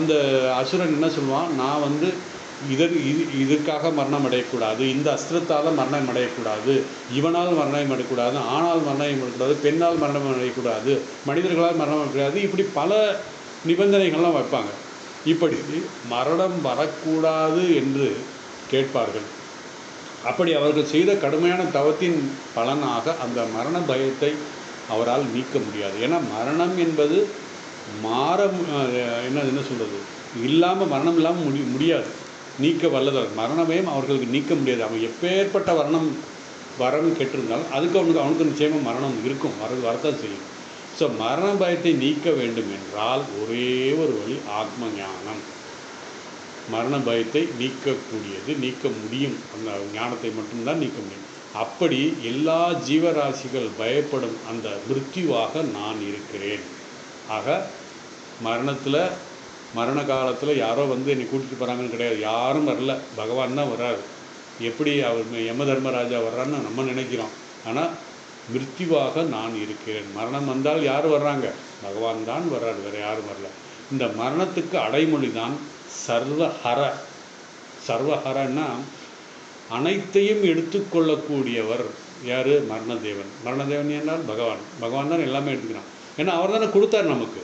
அந்த அசுரன் என்ன சொல்லுவான், நான் இதற்காக மரணம் அடையக்கூடாது, இந்த அஸ்திரத்தால் மரணம் அடையக்கூடாது, இவனால் மரணம் அடையக்கூடாது, ஆணால் மரணம் அடையக்கூடாது, பெண்ணால் மரணம் அடையக்கூடாது, மனிதர்களால் மரணம் அடையக்கூடாது, இப்படி பல நிபந்தனைகள்லாம் வைப்பாங்க. இப்படி மரணம் வரக்கூடாது என்று கேட்பார்கள். அப்படி அவர்கள் செய்த கடுமையான தவத்தின் பலனாக அந்த மரண பயத்தை அவரால் நீக்க முடியாது. ஏன்னா மரணம் என்பது என்ன சொல்கிறது, இல்லாமல் மரணம் இல்லாமல் முடியாது, நீக்க வல்லதல். மரணமையும் அவர்களுக்கு நீக்க முடியாது. அவன் எப்பேற்பட்ட வரம் கெட்டிருந்தாலும் அதுக்கு அவனுக்கு நிச்சயமாக மரணம் இருக்கும், வரத்தான் செய்யும். ஸோ மரண பயத்தை நீக்க வேண்டும் என்றால் ஒரே ஒரு வழி ஆத்ம ஞானம். மரண பயத்தை நீக்க முடியும், அந்த ஞானத்தை மட்டும்தான் நீக்க முடியும். அப்படி எல்லா ஜீவராசிகள் பயப்படும் அந்த மிருத்யுவாக நான் இருக்கிறேன். ஆக மரண காலத்தில் யாரோ என்னை கூட்டிகிட்டு போகிறாங்கன்னு கிடையாது. யாரும் வரல, பகவான் தான் வர்றாரு. எப்படி அவர் யம தர்மராஜா வர்றான்னு நம்ம நினைக்கிறோம். ஆனால் மிருத்யுவாக நான் இருக்கிறேன். மரணம் வந்தால் யார் வர்றாங்க? பகவான் தான் வர்றாரு, வேறு யாரும் வரல. இந்த மரணத்துக்கு அடைமொழி தான் சர்வஹர. சர்வஹரன்னா அனைத்தையும் எடுத்துக்கொள்ளக்கூடியவர் யார்? மரணதேவன். மரணதேவன் என்றால் பகவான் தான் எல்லாமே எடுத்துக்கிறான். ஏன்னா அவர் தானே கொடுத்தார் நமக்கு.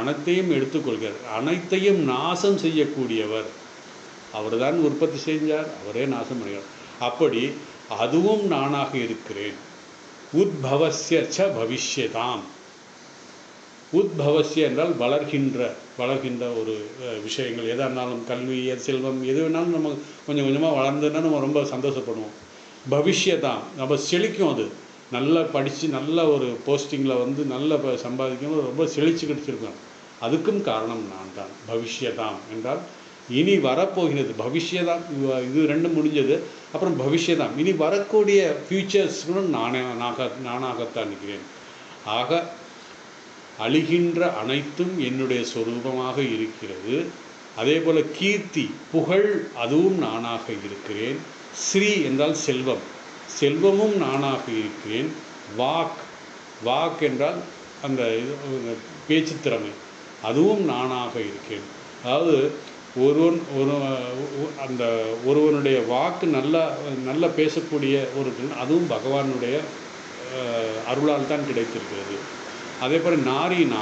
அனைத்தையும் எடுத்துக்கொள்கிறார். அனைத்தையும் நாசம் செய்யக்கூடியவர் அவர் தான். உற்பத்தி செஞ்சார், அவரே நாசம் பண்ணுகிறார். அப்படி அதுவும் நானாக இருக்கிறேன். உத்பவஸ்ய ச பவிஷ்யதாம். உத்பவஸ்ய என்றால் வளர்கின்ற ஒரு விஷயங்கள் எதாக இருந்தாலும், கல்வி, செல்வம், எது வேணாலும் நம்ம கொஞ்சம் கொஞ்சமாக வளர்ந்ததுன்னா நம்ம ரொம்ப சந்தோஷப்படுவோம். பவிஷ்யதாம் நம்ம செழிக்கும். அது நல்லா படித்து நல்ல ஒரு போஸ்டிங்கில் வந்து நல்ல சம்பாதிக்கணும், ரொம்ப செழிச்சுக்கிட்டு இருக்கணும். அதுக்கும் காரணம் நான் தான். பவிஷ்யதாம் என்றால் இனி வரப்போகிறது. பவிஷ்யதாம் இது 2 முடிஞ்சது. அப்புறம் பவிஷ்யதாம் இனி வரக்கூடிய ஃபியூச்சர்ஸ்களும் நானாகத்தான் இருக்கிறேன். ஆக அழிகின்ற அனைத்தும் என்னுடைய சொரூபமாக இருக்கிறது. அதே போல் கீர்த்தி புகழ் அதுவும் நானாக இருக்கிறேன். ஸ்ரீ என்றால் செல்வம், செல்வமும் நானாக இருக்கிறேன். வாக் என்றால் அந்த பேச்சு திறமை, அதுவும் நானாக இருக்கிறேன். அதாவது அந்த ஒருவனுடைய வாக்கு நல்லா பேசக்கூடிய அதுவும் பகவானுடைய அருளால் தான் கிடைத்திருக்கிறது. அதே போல் நாரீனா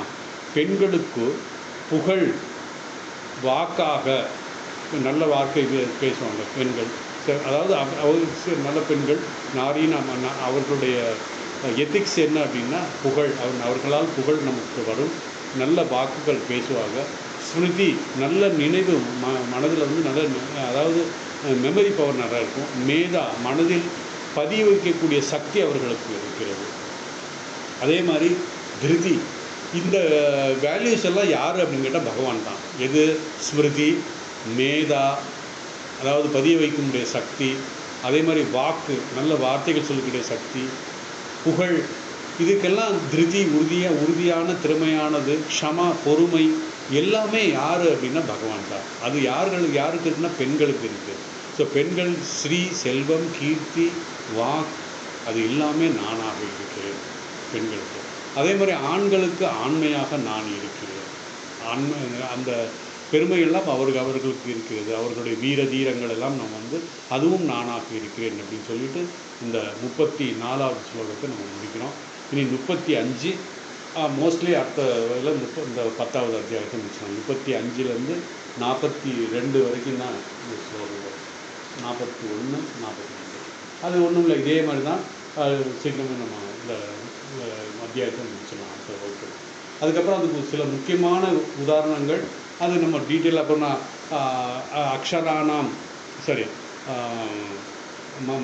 பெண்களுக்கு புகழ் வாக்காக நல்ல வாக்கை பேசுவாங்க பெண்கள். அதாவது நல்ல பெண்கள் நாரீனா அவர்களுடைய எத்திக்ஸ் என்ன அப்படின்னா புகழ், அவர்களால் புகழ் நமக்கு வரும், நல்ல வாக்குகள் பேசுவாங்க. ஸ்மிருதி நல்ல நினைவு மனதில் வந்து நல்ல, அதாவது மெமரி பவர் நிறையா இருக்கும். மேதா மனதில் பதிய வைக்கக்கூடிய சக்தி அவர்களுக்கு இருக்கிறது. அதே மாதிரி திருதி, இந்த வேல்யூஸ் எல்லாம் யார் அப்படின்னு கேட்டால் பகவான் தான். எது? ஸ்மிருதி, மேதா, அதாவது பதிய வைக்கக்கூடிய சக்தி, அதே மாதிரி வாக்கு நல்ல வார்த்தைகள் சொல்லக்கூடிய சக்தி, புகழ், இதுக்கெல்லாம் திருதி உறுதியான திறமையானது, க்ஷமா பொறுமை, எல்லாமே யார் அப்படின்னா பகவான் தான். அது யாருக்கு இருக்குன்னா பெண்களுக்கு இருக்குது. ஸோ பெண்கள் ஸ்ரீ, செல்வம், கீர்த்தி, வாக், அது எல்லாமே நானாக இருக்கிறேன் பெண்களுக்கு. அதே மாதிரி ஆண்களுக்கு ஆண்மையாக நான் இருக்கிறேன். அந்த பெருமையெல்லாம் அவர்களுக்கு இருக்கிறது. அவர்களுடைய வீர தீரங்கள் எல்லாம் நம்ம வந்து அதுவும் நானாக இருக்கிறேன் அப்படின்னு சொல்லிட்டு இந்த 34வது ஸ்லோகத்தை நம்ம முடிக்கிறோம். இனி 35 மோஸ்ட்லி அடுத்த இதில் இந்த 10வது அத்தியாயத்தை முடிச்சோம். 35லேருந்து 42 வரைக்கும் தான் இந்த ஸ்லோகம். 41, 42 அது ஒன்றும் இல்லை, இதே மாதிரி தான் சீக்கிரமே நம்ம இந்த அத்தியாயத்தை முடிச்சிடலாம் அடுத்த வகுப்பு. அதுக்கப்புறம் அதுக்கு சில முக்கியமான உதாரணங்கள் அது நம்ம டீட்டெயிலாக அப்புறம் நான் அக்ஷரானாம்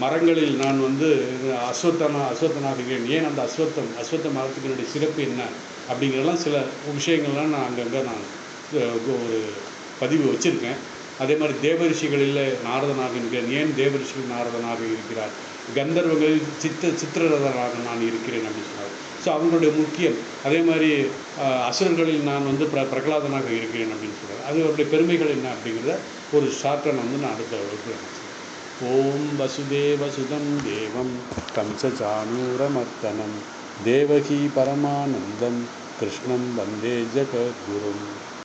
மரங்களில் நான் வந்து அஸ்வத்தனாக இருக்கிறேன். ஏன் அந்த அஸ்வத்த மரத்துக்களுடைய சிறப்பு என்ன அப்படிங்கிறதெல்லாம் சில விஷயங்கள்லாம் நான் அங்கங்கே ஒரு பதிவு வச்சுருக்கேன். அதே மாதிரி தேவரிஷிகளில் நாரதனாக இருக்கிறேன். ஏன் தேவரிஷிகள் நாரதனாக இருக்கிறார்? கந்தர்வங்களில் சித்திரரதனாக நான் இருக்கிறேன் அப்படின்னு சொன்னார். ஸோ அவங்களுடைய முக்கியம். அதே மாதிரி அசுரர்களில் நான் வந்து பிரகலாதனாக இருக்கிறேன் அப்படின்னு சொல்கிறார். அது அவருடைய பெருமைகள் என்ன அப்படிங்கிறத ஒரு ஷார்ட்டாக வந்து நான் அடுத்த வகுப்பில் நினச்சேன். ஓம் வசுதேவசுதம் தேவம் கம்சசானூரமர்த்தனம் தேவகி பரமானந்தம் கிருஷ்ணம் வந்தே ஜகத்குரும்.